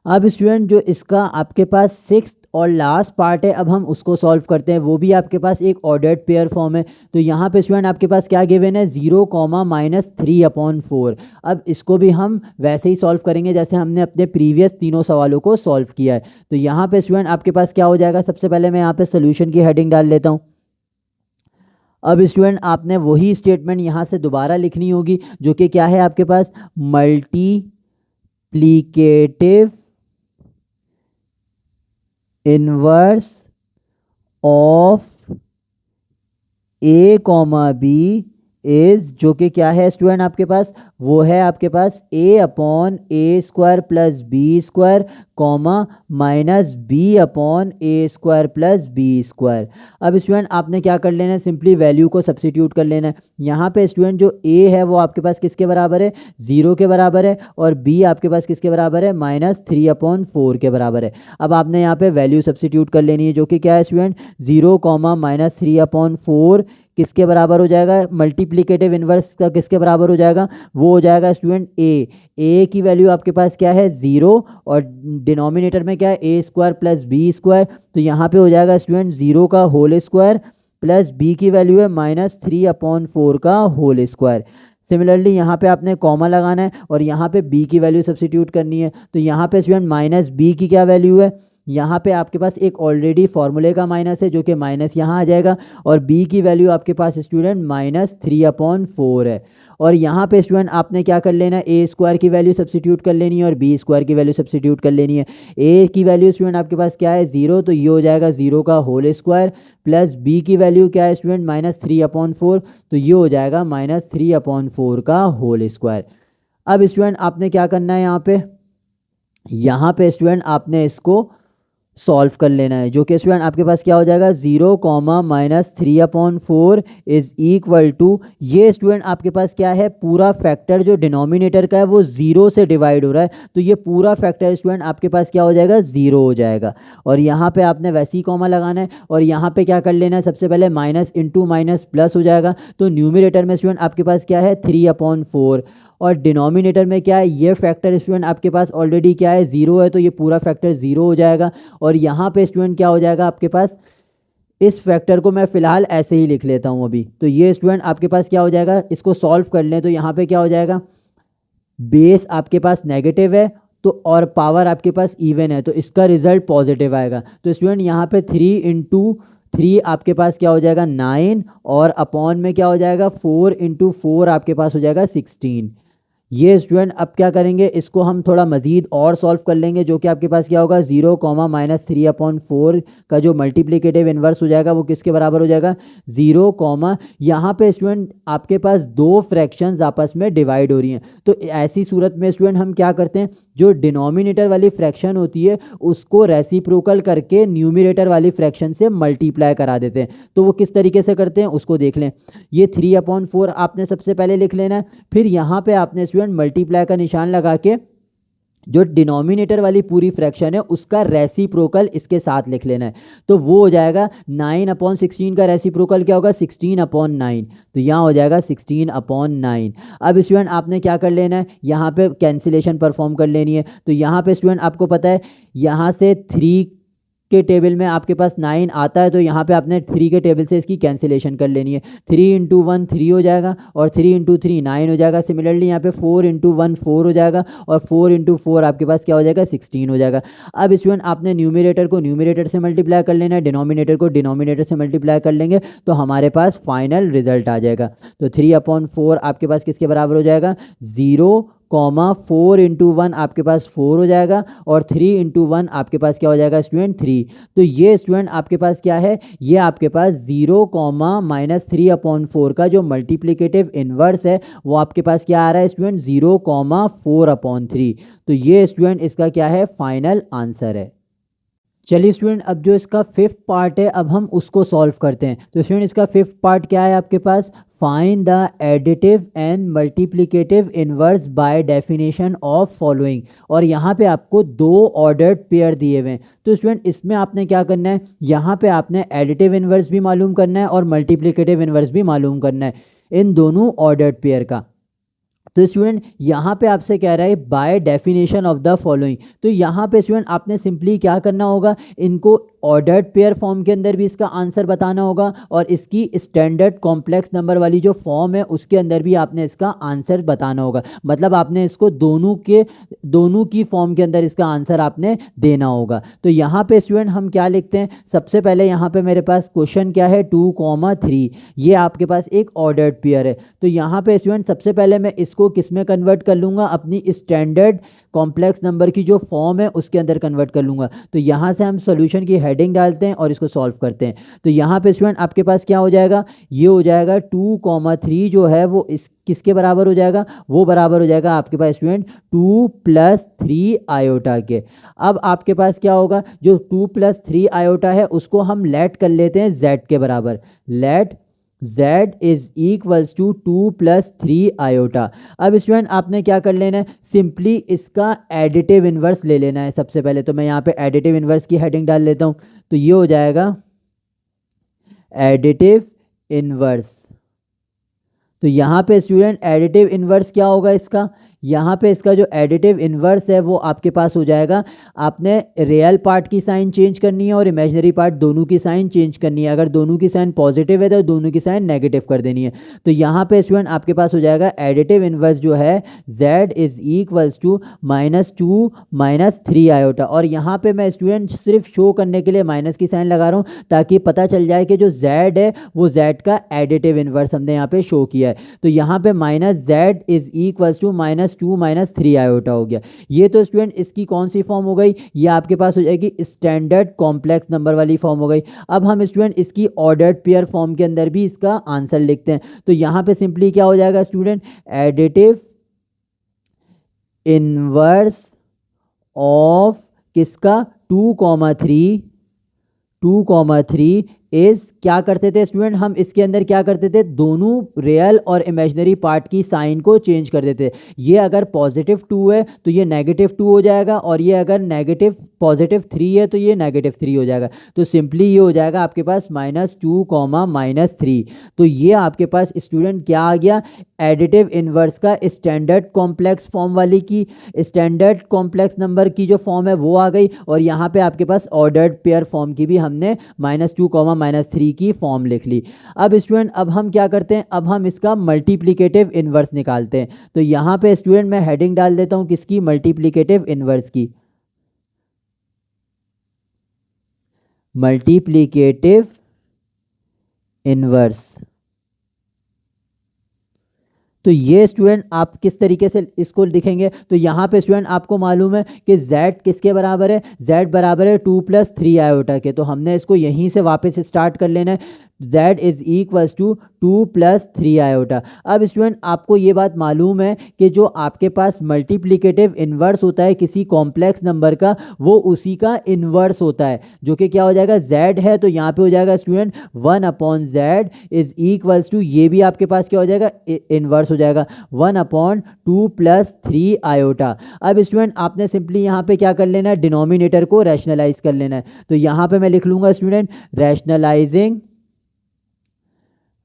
अब स्टूडेंट जो इसका आपके पास 6th और लास्ट पार्ट है, अब हम उसको सॉल्व करते हैं। वो भी आपके पास एक ऑर्डर्ड पेयर फॉर्म है। तो यहाँ पे स्टूडेंट आपके पास क्या गिवन है, 0, -3/4। अब इसको भी हम वैसे ही सॉल्व करेंगे जैसे हमने अपने प्रीवियस तीनों सवालों को सॉल्व किया है। तो यहाँ पे स्टूडेंट आपके पास क्या हो जाएगा, सबसे पहले मैं यहाँ पे सोल्यूशन की हेडिंग डाल लेता हूँ। अब स्टूडेंट आपने वही स्टेटमेंट यहाँ से दोबारा लिखनी होगी जो कि क्या है आपके पास, multiplicative inverse of a, b is, जो कि क्या है स्टूडेंट आपके पास, वो है आपके पास a/a² plus B square comma -b/a² plus B square. अब स्टूडेंट आपने क्या कर लेना है, सिंपली वैल्यू को सब्सिट्यूट कर लेना है। यहाँ पे स्टूडेंट जो a है वो आपके पास किसके बराबर है, 0 के बराबर है और b आपके पास किसके बराबर है, -3/4 के बराबर है। अब आपने यहाँ पे वैल्यू सब्सिट्यूट कर लेनी है जो कि क्या है स्टूडेंट, 0, -3/4 किसके बराबर हो जाएगा, मल्टीप्लिकेटिव इन्वर्स का किसके बराबर हो जाएगा, वो हो जाएगा स्टूडेंट a की वैल्यू आपके पास क्या है 0 और डिनोमिनेटर में क्या है a² प्लस बी स्क्वायर। तो यहाँ पे हो जाएगा स्टूडेंट 0 का होल स्क्वायर प्लस b की वैल्यू है -3/4 का होल स्क्वायर। सिमिलरली यहाँ पे आपने कॉमा लगाना है और यहाँ पे b की वैल्यू सब्सिट्यूट करनी है। तो यहाँ पे स्टूडेंट -b की क्या वैल्यू है, यहाँ पे आपके पास एक ऑलरेडी फॉर्मूले का माइनस है जो कि माइनस यहाँ आ जाएगा और b की वैल्यू आपके पास स्टूडेंट -3/4 है। और यहाँ पे स्टूडेंट आपने क्या कर लेना है, a² की वैल्यू सब्सिट्यूट कर लेनी है और b² की वैल्यू सब्सिट्यूट कर लेनी है। a की वैल्यू स्टूडेंट आपके पास क्या है 0, तो ये हो जाएगा 0 का होल स्क्वायर प्लस b की वैल्यू क्या है स्टूडेंट -3/4, तो ये हो जाएगा -3/4 का होल स्क्वायर। अब स्टूडेंट आपने क्या करना है, यहाँ पे स्टूडेंट आपने इसको सॉल्व कर लेना है, जो कि स्टूडेंट आपके पास क्या हो जाएगा 0 comma minus 3/4 is equal to, ये स्टूडेंट आपके पास क्या है, पूरा फैक्टर जो डिनोमिनेटर का है वो 0 से डिवाइड हो रहा है, तो ये पूरा फैक्टर स्टूडेंट आपके पास क्या हो जाएगा 0 हो जाएगा। और यहाँ पे आपने वैसे ही कॉमा लगाना है और यहाँ पे क्या कर लेना है, सबसे पहले माइनस इंटू माइनस प्लस हो जाएगा, तो न्यूमिनेटर में स्टूडेंट आपके पास क्या है 3/4 और डिनोमिनेटर में क्या है, ये फैक्टर स्टूडेंट आपके पास ऑलरेडी क्या है 0 है, तो ये पूरा फैक्टर 0 हो जाएगा। और यहाँ पे स्टूडेंट क्या हो जाएगा आपके पास, इस फैक्टर को मैं फिलहाल ऐसे ही लिख लेता हूँ अभी, तो ये स्टूडेंट आपके पास क्या हो जाएगा, इसको सॉल्व कर लें तो यहाँ पे क्या हो जाएगा, बेस आपके पास नेगेटिव है तो और पावर आपके पास इवन है, तो इसका रिजल्ट पॉजिटिव आएगा। तो स्टूडेंट यहाँ पे 3 आपके पास क्या हो जाएगा 9 और अपॉन में क्या हो जाएगा 4 आपके पास हो जाएगा 16। ये स्टूडेंट अब क्या करेंगे, इसको हम थोड़ा मजीद और सॉल्व कर लेंगे, जो कि आपके पास क्या होगा 0 कॉमा माइनस 3/4 का जो मल्टीप्लिकेटिव इन्वर्स हो जाएगा वो किसके बराबर हो जाएगा 0 कॉमा, यहाँ पे स्टूडेंट आपके पास दो फ्रैक्शंस आपस में डिवाइड हो रही हैं, तो ऐसी सूरत में स्टूडेंट हम क्या करते हैं, जो डिनोमिनेटर वाली फ्रैक्शन होती है उसको रेसिप्रोकल करके न्यूमिनेटर वाली फ्रैक्शन से मल्टीप्लाई करा देते हैं। तो वो किस तरीके से करते हैं उसको देख लें। ये 3/4 आपने सबसे पहले लिख लेना है, फिर यहाँ पे आपने स्टूडेंट मल्टीप्लाई का निशान लगा के जो डिनोमिनेटर वाली पूरी फ्रैक्शन है उसका रेसिप्रोकल इसके साथ लिख लेना है, तो वो हो जाएगा 9/16 का रेसिप्रोकल क्या होगा 16/9, तो यहाँ हो जाएगा 16/9। अब स्टूडेंट आपने क्या कर लेना है, यहाँ पे कैंसिलेशन परफॉर्म कर लेनी है, तो यहाँ पे स्टूडेंट आपको पता है यहाँ से 3 के टेबल में आपके पास 9 आता है, तो यहाँ पे आपने 3 के टेबल से इसकी कैंसिलेशन कर लेनी है, 3 इंटू 1 3 हो जाएगा और 3 इंटू 3 9 हो जाएगा। सिमिलरली यहाँ पे 4 इंटू 1 4 हो जाएगा और 4 इंटू 4 आपके पास क्या हो जाएगा 16 हो जाएगा। अब स्टूडेंट आपने न्यूमिनेटर को न्यूमिनेटर से मल्टीप्लाई कर लेना है, डिनोमिनेटर को डिनोमिनेटर से मल्टीप्लाई कर लेंगे तो हमारे पास फाइनल रिजल्ट आ जाएगा। तो 3/4 आपके पास किसके बराबर हो जाएगा 0 कॉमा 4 इंटू 1 आपके पास 4 हो जाएगा और 3 इंटू 1 आपके पास क्या हो जाएगा स्टूडेंट 3। तो ये स्टूडेंट आपके पास क्या है, ये आपके पास 0 कॉमा माइनस 3/4 का जो मल्टीप्लिकेटिव इन्वर्स है वो आपके पास क्या आ रहा है स्टूडेंट 0 कॉमा 4/3। तो ये स्टूडेंट इसका क्या है फाइनल आंसर है। चलिए स्टूडेंट अब जो इसका फिफ्थ पार्ट है अब हम उसको सॉल्व करते हैं। तो स्टूडेंट इसका फिफ्थ पार्ट क्या है आपके पास, find the additive and multiplicative inverse by definition of following, और यहाँ पे आपको दो ऑर्डर्ड पेयर दिए हुए हैं। तो स्टूडेंट इसमें आपने क्या करना है, यहाँ पे आपने एडिटिव इनवर्स भी मालूम करना है और मल्टीप्लिकेटिव इनवर्स भी मालूम करना है इन दोनों ऑर्डर्ड पेयर का। तो स्टूडेंट यहाँ पे आपसे कह रहा है bye definition of the following, तो यहाँ पे स्टूडेंट आपने सिंपली क्या करना होगा, इनको ऑर्डर्ड पेयर फॉर्म के अंदर भी इसका आंसर बताना होगा और इसकी स्टैंडर्ड कॉम्प्लेक्स नंबर वाली जो फॉर्म है उसके अंदर भी आपने इसका आंसर बताना होगा। मतलब आपने इसको दोनों की फॉर्म के अंदर इसका आंसर आपने देना होगा। तो यहाँ पे स्टूडेंट हम क्या लिखते हैं, सबसे पहले यहाँ पे मेरे पास क्वेश्चन क्या है 2,3, ये आपके पास एक ऑर्डर्ड पेयर है। तो यहाँ पे स्टूडेंट सबसे पहले मैं इसको किस में कन्वर्ट कर लूँगा, अपनी स्टैंडर्ड कॉम्प्लेक्स नंबर की जो फॉर्म है उसके अंदर कन्वर्ट कर लूँगा। तो यहाँ से हम सोल्यूशन की हेडिंग डालते हैं और इसको सॉल्व करते हैं। तो यहाँ पे स्टूडेंट आपके पास क्या हो जाएगा, ये हो जाएगा 2,3 जो है वो इस किसके बराबर हो जाएगा, वो बराबर हो जाएगा आपके पास स्टूडेंट 2 + 3 आयोटा के। अब आपके पास क्या होगा, जो 2 + 3 आयोटा है उसको हम लेट कर लेते हैं z के बराबर, let z is equals to 2 + 3 iota. अब स्टूडेंट आपने क्या कर लेना है, सिंपली इसका एडिटिव इन्वर्स ले लेना है। सबसे पहले तो मैं यहाँ पे एडिटिव इन्वर्स की हेडिंग डाल लेता हूँ, तो ये हो जाएगा एडिटिव इन्वर्स। तो यहाँ पे स्टूडेंट एडिटिव इन्वर्स क्या होगा इसका, यहाँ पे इसका जो एडिटिव इन्वर्स है वो आपके पास हो जाएगा, आपने रियल पार्ट की साइन चेंज करनी है और इमेजिनरी पार्ट दोनों की साइन चेंज करनी है। अगर दोनों की साइन पॉजिटिव है तो दोनों की साइन नेगेटिव कर देनी है। तो यहाँ पे स्टूडेंट आपके पास हो जाएगा एडिटिव इन्वर्स जो है z is equals to -2 - 3 iota. और यहाँ पे मैं स्टूडेंट सिर्फ शो करने के लिए माइनस की साइन लगा रहा हूँ ताकि पता चल जाए कि जो z है वो z का एडिटिव इन्वर्स हमने यहाँ पे शो किया है। तो यहाँ पे -z is equals to -2 - 3 iota हो गया। ये तो स्टूडेंट इसकी कौन सी फॉर्म हो गई, ये आपके पास हो जाएगी स्टैंडर्ड कॉम्प्लेक्स नंबर वाली फॉर्म हो गई। अब हम स्टूडेंट इसकी ऑर्डर्ड पेयर फॉर्म के अंदर भी इसका आंसर लिखते हैं। तो यहाँ पे सिंपली क्या हो जाएगा स्टूडेंट, एडिटिव इनवर्स ऑफ किसका 2,3 इज क्या करते थे स्टूडेंट, हम इसके अंदर क्या करते थे, दोनों रियल और इमेजिनरी पार्ट की साइन को चेंज कर देते। ये अगर +2 है तो ये -2 हो जाएगा, और ये अगर +3 है तो ये -3 हो जाएगा। तो सिंपली ये हो जाएगा आपके पास -2, -3। तो ये आपके पास स्टूडेंट क्या आ गया, एडिटिव इनवर्स का स्टैंडर्ड कॉम्प्लेक्स फॉर्म वाली की, स्टैंडर्ड कॉम्प्लेक्स नंबर की जो फॉर्म है वो आ गई, और यहाँ पे आपके पास ऑर्डर्ड पेयर फॉर्म की भी हमने -2, -3 की फॉर्म लिख ली। अब स्टूडेंट अब हम क्या करते हैं, अब हम इसका मल्टीप्लिकेटिव इनवर्स निकालते हैं। तो यहाँ पे स्टूडेंट मैं हेडिंग डाल देता हूँ किसकी, मल्टीप्लिकेटिव इनवर्स की, मल्टीप्लिकेटिव इनवर्स। तो ये स्टूडेंट आप किस तरीके से इसको लिखेंगे, तो यहाँ पे स्टूडेंट आपको मालूम है कि z किसके बराबर है, z बराबर है 2 + 3 आयोटा के। तो हमने इसको यहीं से वापस स्टार्ट कर लेना है, z = 2 + 3 आयोटा। अब स्टूडेंट आपको ये बात मालूम है कि जो आपके पास मल्टीप्लिकेटिव इनवर्स होता है किसी कॉम्प्लेक्स नंबर का, वो उसी का इनवर्स होता है, जो कि क्या हो जाएगा, z है, तो यहाँ पे हो जाएगा स्टूडेंट 1/z = ये भी आपके पास क्या हो जाएगा, इनवर्स हो जाएगा 1/2 + 3 आयोटा। अब स्टूडेंट आपने सिंपली यहाँ पे क्या कर लेना है, डिनोमिनेटर को रैशनलाइज कर लेना है। तो यहाँ पे मैं लिख लूंगा स्टूडेंट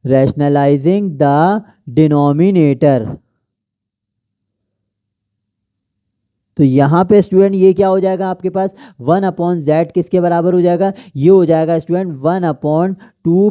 रैशनलाइजिंग द डिनोमिनेटर। तो यहाँ पे स्टूडेंट ये क्या हो जाएगा आपके पास, 1/z किसके बराबर हो जाएगा, ये हो जाएगा स्टूडेंट 1/2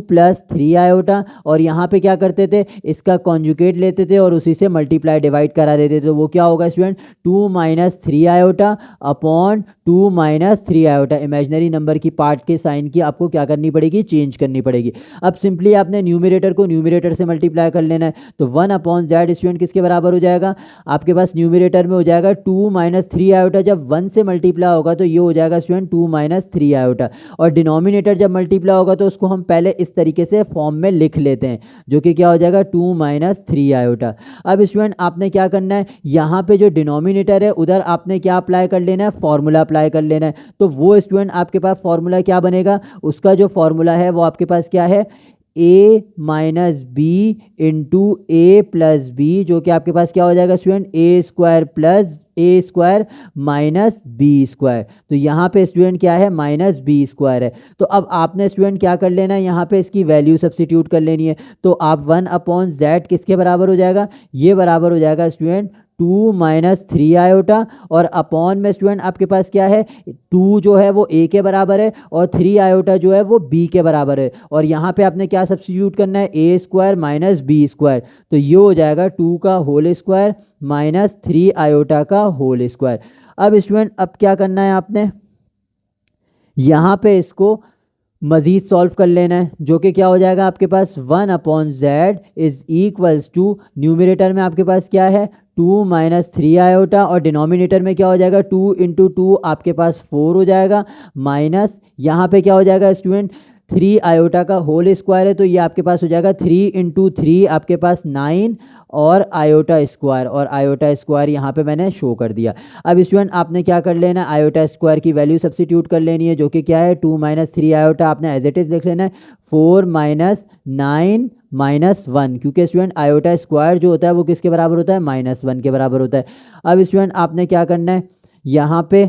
+ 3 आयोटा। और यहाँ पे क्या करते थे, इसका कॉन्जुगेट लेते थे और उसी से मल्टीप्लाई डिवाइड करा देते थे। तो वो क्या होगा student, 2 - 3 iota upon 2 - 3 iota. Imaginary number की पार्ट के साइन की आपको क्या करनी पड़ेगी, चेंज करनी पड़ेगी। अब सिंपली आपने न्यूमिनेटर को न्यूमिनेटर से मल्टीप्लाई कर लेना है। तो 1/z स्टूडेंट किसके बराबर हो जाएगा, आपके पास न्यूमिनेटर में हो जाएगा 2 - 3 आयोटा। जब 1 से मल्टीप्लाई होगा तो ये हो जाएगा स्टूडेंट 2 - 3 आयोटा। और डिनोमिनेटर जब मल्टीप्लाई होगा तो उसको हम पहले इस तरीके से फॉर्म में लिख लेते हैं, जो कि क्या हो जाएगा 2 - 3 आयोटा। अब स्टूडेंट आपने क्या करना है, यहाँ पे जो डिनोमिनेटर है उधर आपने क्या अप्लाई कर लेना है, फॉर्मूला अप्लाई कर लेना है। तो वो स्टूडेंट आपके पास फॉर्मूला क्या बनेगा, उसका जो फॉर्मूला है वो आपके पास क्या है, a - b × a + b, जो कि आपके पास क्या हो जाएगा स्टूडेंट, a² - b²। तो यहाँ पे स्टूडेंट क्या है, -b² है। तो अब आपने स्टूडेंट क्या कर लेना है, यहाँ पे इसकी वैल्यू सब्स्टिट्यूट कर लेनी है। तो आप 1/z किसके बराबर हो जाएगा, ये बराबर हो जाएगा स्टूडेंट 2 - 3 आयोटा। और अपॉन में स्टूडेंट आपके पास क्या है, 2 जो है वो a के बराबर है और 3 आयोटा जो है वो b के बराबर है। और यहाँ पे आपने क्या सब्स्टिट्यूट करना है, a² - b²। तो ये हो जाएगा 2 का होल स्क्वायर - 3 आयोटा का होल स्क्वायर। अब स्टूडेंट अब क्या करना है आपने, यहाँ पे इसको मज़ीद सॉल्व कर लेना है, जो कि क्या हो जाएगा आपके पास 1/z = न्यूमिनेटर में आपके पास क्या है 2 - 3 आयोटा, और डिनोमिनेटर में क्या हो जाएगा 2 × 2 आपके पास 4 हो जाएगा, माइनस यहाँ पे क्या हो जाएगा स्टूडेंट 3 आयोटा का होल स्क्वायर है, तो ये आपके पास हो जाएगा 3 × 3 आपके पास 9 और आयोटा स्क्वायर, और आयोटा स्क्वायर यहाँ पे मैंने शो कर दिया। अब स्टूडेंट आपने क्या कर लेना है, आयोटा स्क्वायर की वैल्यू सब्स्टिट्यूट कर लेनी है, जो कि क्या है 2 - 3 आयोटा आपने एज इट इज लिख लेना है 4 - 9 - 1, क्योंकि स्टूडेंट आयोटा स्क्वायर जो होता है वो किसके बराबर होता है, -1 के बराबर होता है। अब स्टूडेंट आपने क्या करना है, यहाँ पे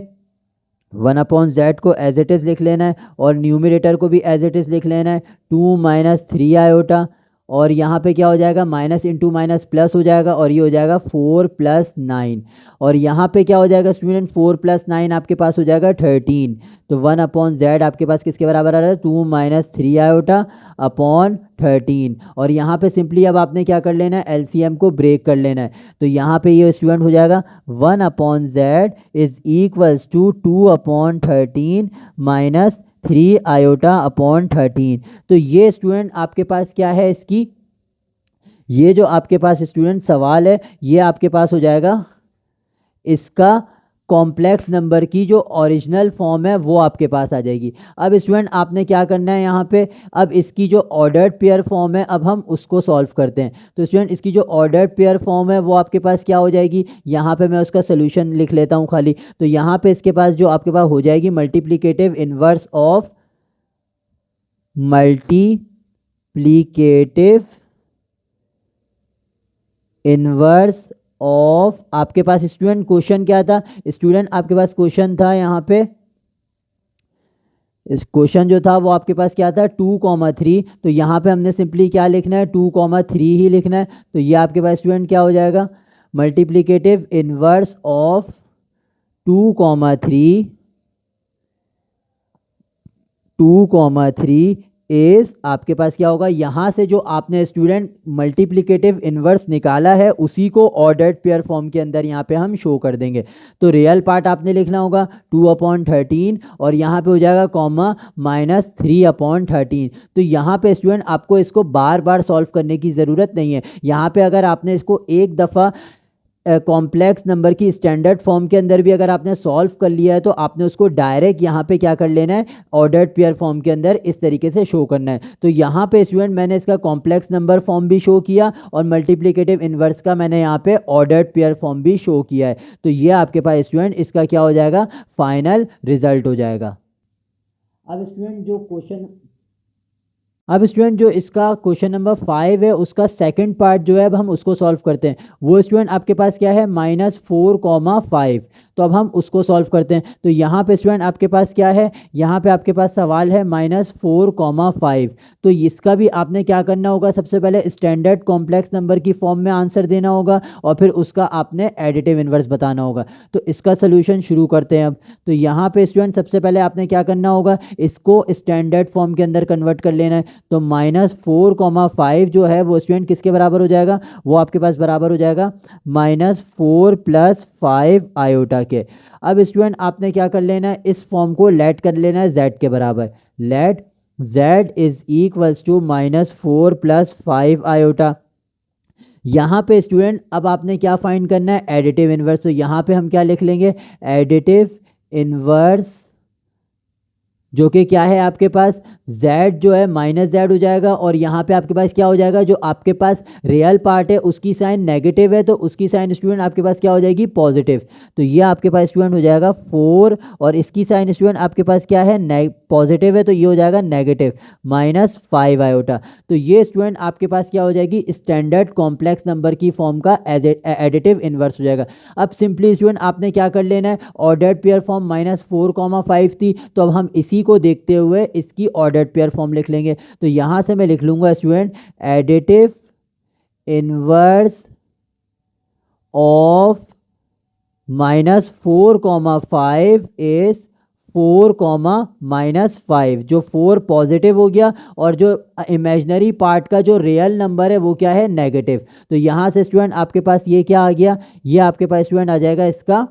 1/z को एज इट इज लिख लेना है और न्यूमिनेटर को भी एज इट इज लिख लेना है 2 - 3 आयोटा, और यहाँ पे क्या हो जाएगा, माइनस इंटू माइनस प्लस हो जाएगा, और ये हो जाएगा 4 + 9। और यहाँ पे क्या हो जाएगा स्टूडेंट, 4 + 9 आपके पास हो जाएगा 13। तो 1/z आपके पास किसके बराबर आ रहा है, 2 - 3 आयोटा अपॉन 13। और यहाँ पे सिंपली अब आपने क्या कर लेना है, एलसीएम को ब्रेक कर लेना है। तो यहाँ पे ये स्टूडेंट हो जाएगा 1/z = 2/13 - 3 आयोटा अपॉन 13। तो ये स्टूडेंट आपके पास क्या है, इसकी ये जो आपके पास स्टूडेंट सवाल है ये आपके पास हो जाएगा इसका कॉम्प्लेक्स नंबर की जो ओरिजिनल फॉर्म है वो आपके पास आ जाएगी। अब स्टूडेंट आपने क्या करना है यहाँ पे, अब इसकी जो ऑर्डर्ड पेयर फॉर्म है अब हम उसको सॉल्व करते हैं। तो स्टूडेंट इसकी जो ऑर्डर्ड पेयर फॉर्म है वो आपके पास क्या हो जाएगी, यहाँ पे मैं उसका सोल्यूशन लिख लेता हूँ खाली। तो यहाँ पे इसके पास जो आपके पास हो जाएगी multiplicative inverse of multiplicative inverse of, आपके पास स्टूडेंट क्वेश्चन क्या था, स्टूडेंट आपके पास क्वेश्चन था यहाँ पे, इस क्वेश्चन जो था वो आपके पास क्या था 2,3। तो यहाँ पे हमने सिंपली क्या लिखना है 2,3 ही लिखना है। तो ये आपके पास स्टूडेंट क्या हो जाएगा, मल्टीप्लिकेटिव इनवर्स ऑफ 2,3 इज आपके पास क्या होगा, यहाँ से जो आपने स्टूडेंट मल्टीप्लिकेटिव इनवर्स निकाला है उसी को ऑर्डर्ड पेयर फॉर्म के अंदर यहाँ पे हम शो कर देंगे। तो रियल पार्ट आपने लिखना होगा 2/13 और यहाँ पे हो जाएगा कॉमा -3/13। तो यहाँ पे स्टूडेंट आपको इसको बार बार सॉल्व करने की ज़रूरत नहीं है। यहाँ पे अगर आपने इसको एक दफ़ा कॉम्प्लेक्स नंबर की स्टैंडर्ड फॉर्म के अंदर भी अगर आपने सॉल्व कर लिया है तो आपने उसको डायरेक्ट यहाँ पे क्या कर लेना है, ऑर्डर्ड पेयर फॉर्म के अंदर इस तरीके से शो करना है। तो यहाँ पे स्टूडेंट मैंने इसका कॉम्प्लेक्स नंबर फॉर्म भी शो किया और मल्टीप्लिकेटिव इनवर्स का मैंने यहाँ पे ऑर्डर्ड पेयर फॉर्म भी शो किया है। तो ये आपके पास स्टूडेंट इसका क्या हो जाएगा, फाइनल रिजल्ट हो जाएगा। अब स्टूडेंट जो इसका क्वेश्चन नंबर 5 है उसका सेकंड पार्ट जो है अब हम उसको सॉल्व करते हैं। वो स्टूडेंट आपके पास क्या है -4,5। तो अब हम उसको सॉल्व करते हैं। तो यहाँ पे स्टूडेंट आपके पास क्या है, यहाँ पे आपके पास सवाल है -4,5। तो इसका भी आपने क्या करना होगा, सबसे पहले स्टैंडर्ड कॉम्प्लेक्स नंबर की फॉर्म में आंसर देना होगा और फिर उसका आपने एडिटिव इनवर्स बताना होगा। तो इसका सोल्यूशन शुरू करते हैं अब। तो यहाँ पे स्टूडेंट सबसे पहले आपने क्या करना होगा, इसको स्टैंडर्ड फॉर्म के अंदर कन्वर्ट कर लेना है। तो -4,5 जो है वो स्टूडेंट किसके बराबर हो जाएगा, वो आपके पास बराबर हो जाएगा -4 + 5 आयोटा के। अब स्टूडेंट आपने क्या कर लेना है, इस फॉर्म को लेट कर लेना है z के बराबर। Let z is equals to -4 + 5 iota. यहाँ पे स्टूडेंट अब आपने क्या फाइंड करना है, एडिटिव इनवर्स। तो यहाँ पे हम क्या लिख लेंगे, एडिटिव इनवर्स जो कि क्या है आपके पास z जो है -z हो जाएगा और यहाँ पे आपके पास क्या हो जाएगा, जो आपके पास रियल पार्ट है उसकी साइन नेगेटिव है तो उसकी साइन स्टूडेंट आपके पास क्या हो जाएगी, पॉजिटिव। तो ये आपके पास स्टूडेंट हो जाएगा 4 और इसकी साइन स्टूडेंट आपके पास क्या है, पॉजिटिव है तो ये हो जाएगा नेगेटिव -5 आयोटा। तो ये स्टूडेंट आपके पास क्या हो जाएगी, स्टैंडर्ड कॉम्प्लेक्स नंबर की फॉर्म का एडिटिव इनवर्स हो जाएगा। अब सिंपली स्टूडेंट आपने क्या कर लेना है, ऑर्डर्ड पेयर फॉर्म -4,5 थी तो अब हम इसी को देखते हुए इसकी ऑर्डर्ड पेयर फॉर्म लिख लेंगे। तो यहां से मैं लिख लूंगा student additive inverse of -4,5 is 4, जो 4 पॉजिटिव हो गया और जो इमेजिनरी पार्ट का जो रियल नंबर है वो क्या है, नेगेटिव। तो यहां से स्टूडेंट आपके पास ये क्या आ गया, ये आपके पास स्टूडेंट आ जाएगा इसका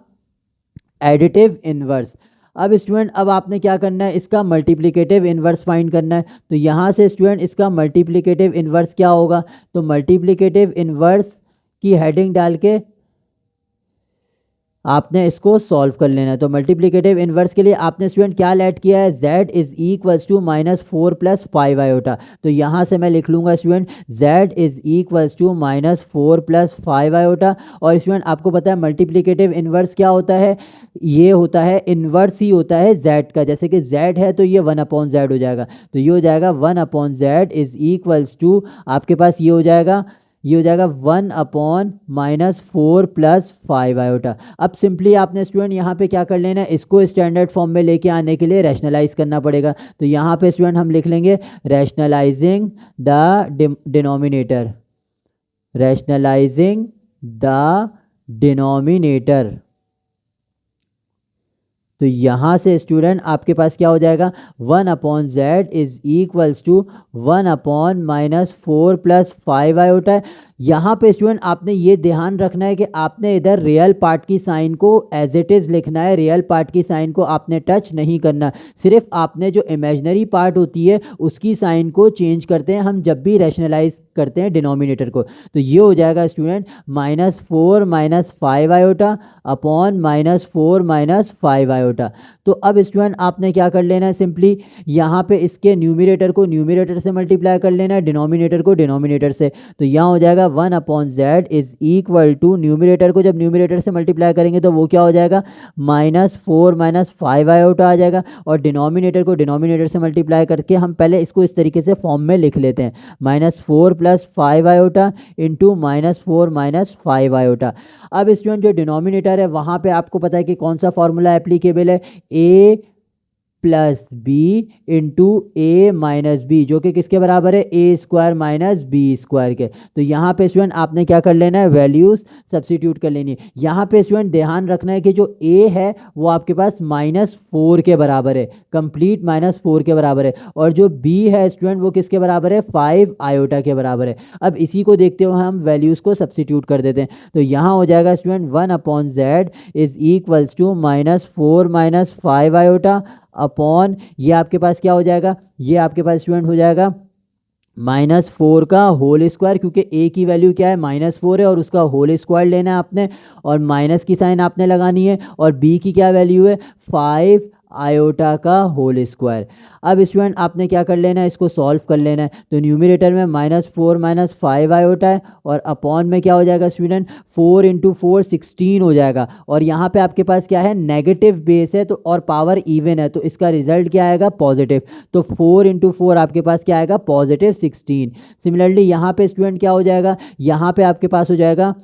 एडिटिव इनवर्स। अब स्टूडेंट अब आपने क्या करना है, इसका मल्टीप्लिकेटिव इनवर्स फाइंड करना है। तो यहाँ से स्टूडेंट इसका मल्टीप्लिकेटिव इनवर्स क्या होगा, तो मल्टीप्लिकेटिव इनवर्स की हेडिंग डाल के आपने इसको सॉल्व कर लेना है। तो मल्टीप्लिकेटिव इनवर्स के लिए आपने स्टूडेंट क्या लेट किया है, z is equals to -4 + 5 iota. तो यहाँ से मैं लिख लूँगा student z is equals to -4 + 5 iota. और स्टूडेंट आपको पता है मल्टीप्लिकेटिव इनवर्स क्या होता है, ये होता है इनवर्स ही होता है z का। जैसे कि z है तो ये 1/z हो जाएगा। तो ये हो जाएगा 1/z इज इक्वल्स टू आपके पास ये हो जाएगा 1/-4 + 5 आयोटा। अब सिंपली आपने स्टूडेंट यहाँ पे क्या कर लेना है, इसको स्टैंडर्ड फॉर्म में लेके आने के लिए रैशनलाइज करना पड़ेगा। तो यहाँ पे स्टूडेंट हम लिख लेंगे rationalising the denominator, rationalising the denominator. तो यहाँ से स्टूडेंट आपके पास क्या हो जाएगा, 1/z is equals to 1/-4 + 5 iota. यहाँ पे स्टूडेंट आपने ये ध्यान रखना है कि आपने इधर रियल पार्ट की साइन को एज इट इज़ लिखना है, रियल पार्ट की साइन को आपने टच नहीं करना। सिर्फ आपने जो इमेजिनरी पार्ट होती है उसकी साइन को चेंज करते हैं हम जब भी रैशनलाइज करते हैं डिनोमिनेटर को, तो ये हो जाएगा स्टूडेंट -4 - 5 आयोटा अपॉन -4 - 5 आयोटा। तो अब स्टूडेंट आपने क्या कर लेना है, सिंपली यहाँ पे इसके न्यूमिनेटर को न्यूमिनेटर से मल्टीप्लाई कर लेना है, डिनोमिनेटर को डिनोमिनेटर से। तो यहाँ हो जाएगा 1/z is equal to, numerator को जब न्यूमिनेटर से मल्टीप्लाई करेंगे तो वो क्या हो जाएगा -4 - 5 आयोटा आ जाएगा, और डिनोमिनेटर को डिनोमिनेटर से मल्टीप्लाई करके हम पहले इसको इस तरीके से फॉर्म में लिख लेते हैं, -4 + 5 आयोटा इंटू -4 - 5 आयोटा। अब स्टूडेंट जो डिनोमिनेटर है वहाँ पे आपको पता है कि कौन सा फॉर्मूला एप्लीकेबल है, a plus B into A minus B, जो कि किसके बराबर है, A square minus B square के। तो यहाँ पे स्टूडेंट आपने क्या कर लेना है, वैल्यूज सब्स्टिट्यूट कर लेनी है। यहाँ पे स्टूडेंट ध्यान रखना है कि जो ए है वो आपके पास -4 के बराबर है, कंप्लीट -4 के बराबर है, और जो बी है स्टूडेंट वो किसके बराबर है, 5 आयोटा के बराबर है। अब इसी को देखते हुए हम वैल्यूज को सब्स्टिट्यूट कर देते हैं। तो यहाँ हो जाएगा student 1/z is equals to -4 - 5 iota upon, ये आपके पास क्या हो जाएगा, ये आपके पास स्टूडेंट हो जाएगा -4 का होल स्क्वायर, क्योंकि ए की वैल्यू क्या है, -4 है, और उसका होल स्क्वायर लेना है आपने, और माइनस की साइन आपने लगानी है, और बी की क्या वैल्यू है, 5 आयोटा का होल स्क्वायर। अब स्टूडेंट आपने क्या कर लेना है, इसको सॉल्व कर लेना है। तो न्यूमिनेटर में -4 - 5 आयोटा है, और अपॉन में क्या हो जाएगा स्टूडेंट, 4 × 4 16 हो जाएगा, और यहाँ पे आपके पास क्या है, नेगेटिव बेस है, तो और पावर इवन है, तो इसका रिजल्ट क्या आएगा, पॉजिटिव। तो 4 × 4 आपके पास क्या आएगा, पॉजिटिव 16। सिमिलरली यहाँ पे स्टूडेंट क्या हो जाएगा, यहाँ पे आपके पास हो जाएगा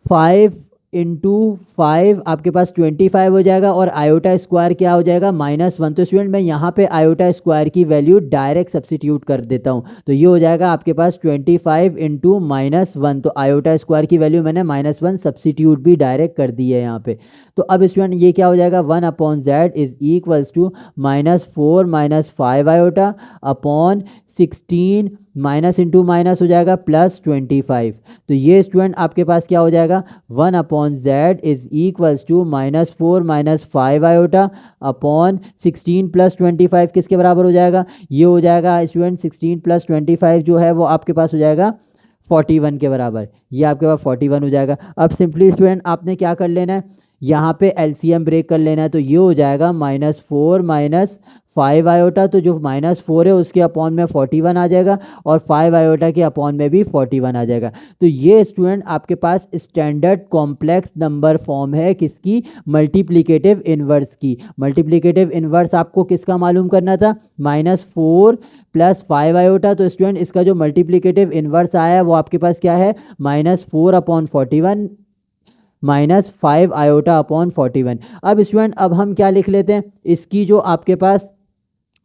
5 × 5 आपके पास 25 हो जाएगा, और आयोटा स्क्वायर क्या हो जाएगा, -1। तो स्टूडेंट मैं यहाँ पे आयोटा स्क्वायर की वैल्यू डायरेक्ट सब्स्टिट्यूट कर देता हूँ, तो ये हो जाएगा आपके पास 25 × -1। तो आयोटा स्क्वायर की वैल्यू मैंने -1 सब्स्टिट्यूट भी डायरेक्ट कर दी है यहाँ पे। तो अब स्टूडेंट ये क्या हो जाएगा, 1/z is equals to -4 - 5 iota upon 16, minus into minus हो जाएगा +25। तो ये स्टूडेंट आपके पास क्या हो जाएगा, 1/z is equals to -4 - 5 iota upon 16 + 25 किसके बराबर हो जाएगा, ये हो जाएगा स्टूडेंट 16 + 25 जो है वो आपके पास हो जाएगा 41 के बराबर, ये आपके पास 41 हो जाएगा। अब सिंपली स्टूडेंट आपने क्या कर लेना है, यहाँ पे एलसीएम ब्रेक कर लेना है, तो ये हो जाएगा -4 - 5 आयोटा, तो जो -4 है उसके अपॉन में 41 आ जाएगा, और 5 आयोटा के अपॉन में भी 41 आ जाएगा। तो ये स्टूडेंट आपके पास स्टैंडर्ड कॉम्प्लेक्स नंबर फॉर्म है किसकी, मल्टीप्लिकेटिव इन्वर्स की। मल्टीप्लिकेटिव इन्वर्स आपको किसका मालूम करना था, -4 + 5 आयोटा। तो स्टूडेंट इसका जो मल्टीप्लिकेटिव इन्वर्स आया है वो आपके पास क्या है, -4/41 -5 आयोटा अपॉन 41। अब स्टूडेंट अब हम क्या लिख लेते हैं, इसकी जो आपके पास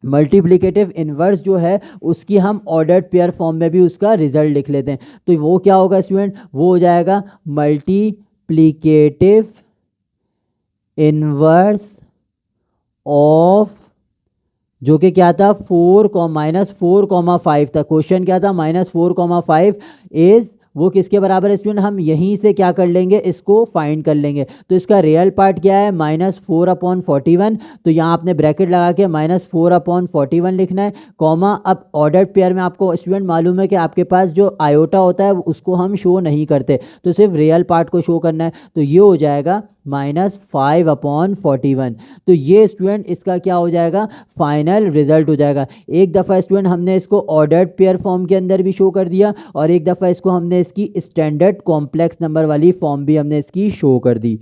मल्टीप्लिकेटिव इन्वर्स जो है उसकी हम ऑर्डर्ड पेयर फॉर्म में भी उसका रिजल्ट लिख लेते हैं। तो वो क्या होगा स्टूडेंट, वो हो जाएगा मल्टीप्लिकेटिव इन्वर्स ऑफ, जो कि क्या था, -4, 5 था। क्वेश्चन क्या था, -4, 5 इज, वो किसके बराबर है स्टूडेंट, हम यहीं से क्या कर लेंगे, इसको फाइंड कर लेंगे। तो इसका रियल पार्ट क्या है, -4/41। तो यहाँ आपने ब्रैकेट लगा के -4/41 लिखना है, कॉमा। अब ऑर्डर्ड पेयर में आपको स्टूडेंट मालूम है कि आपके पास जो आयोटा होता है उसको हम शो नहीं करते, तो सिर्फ रियल पार्ट को शो करना है। तो ये हो जाएगा -5/41। तो ये स्टूडेंट इसका क्या हो जाएगा, फाइनल रिजल्ट हो जाएगा। एक दफ़ा स्टूडेंट हमने इसको ऑर्डर्ड पेयर फॉर्म के अंदर भी शो कर दिया, और एक दफ़ा इसको हमने इसकी स्टैंडर्ड कॉम्प्लेक्स नंबर वाली फॉर्म भी हमने इसकी शो कर दी।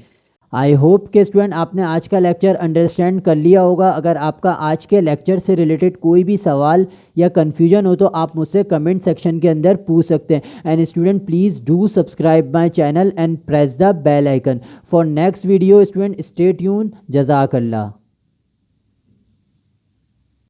आई होप कि स्टूडेंट आपने आज का लेक्चर अंडरस्टैंड कर लिया होगा। अगर आपका आज के लेक्चर से रिलेटेड कोई भी सवाल या कन्फ्यूजन हो तो आप मुझसे कमेंट सेक्शन के अंदर पूछ सकते हैं। And student please do subscribe my channel and press the bell icon for next video. Student stay tune, जज़ाकल्लाह।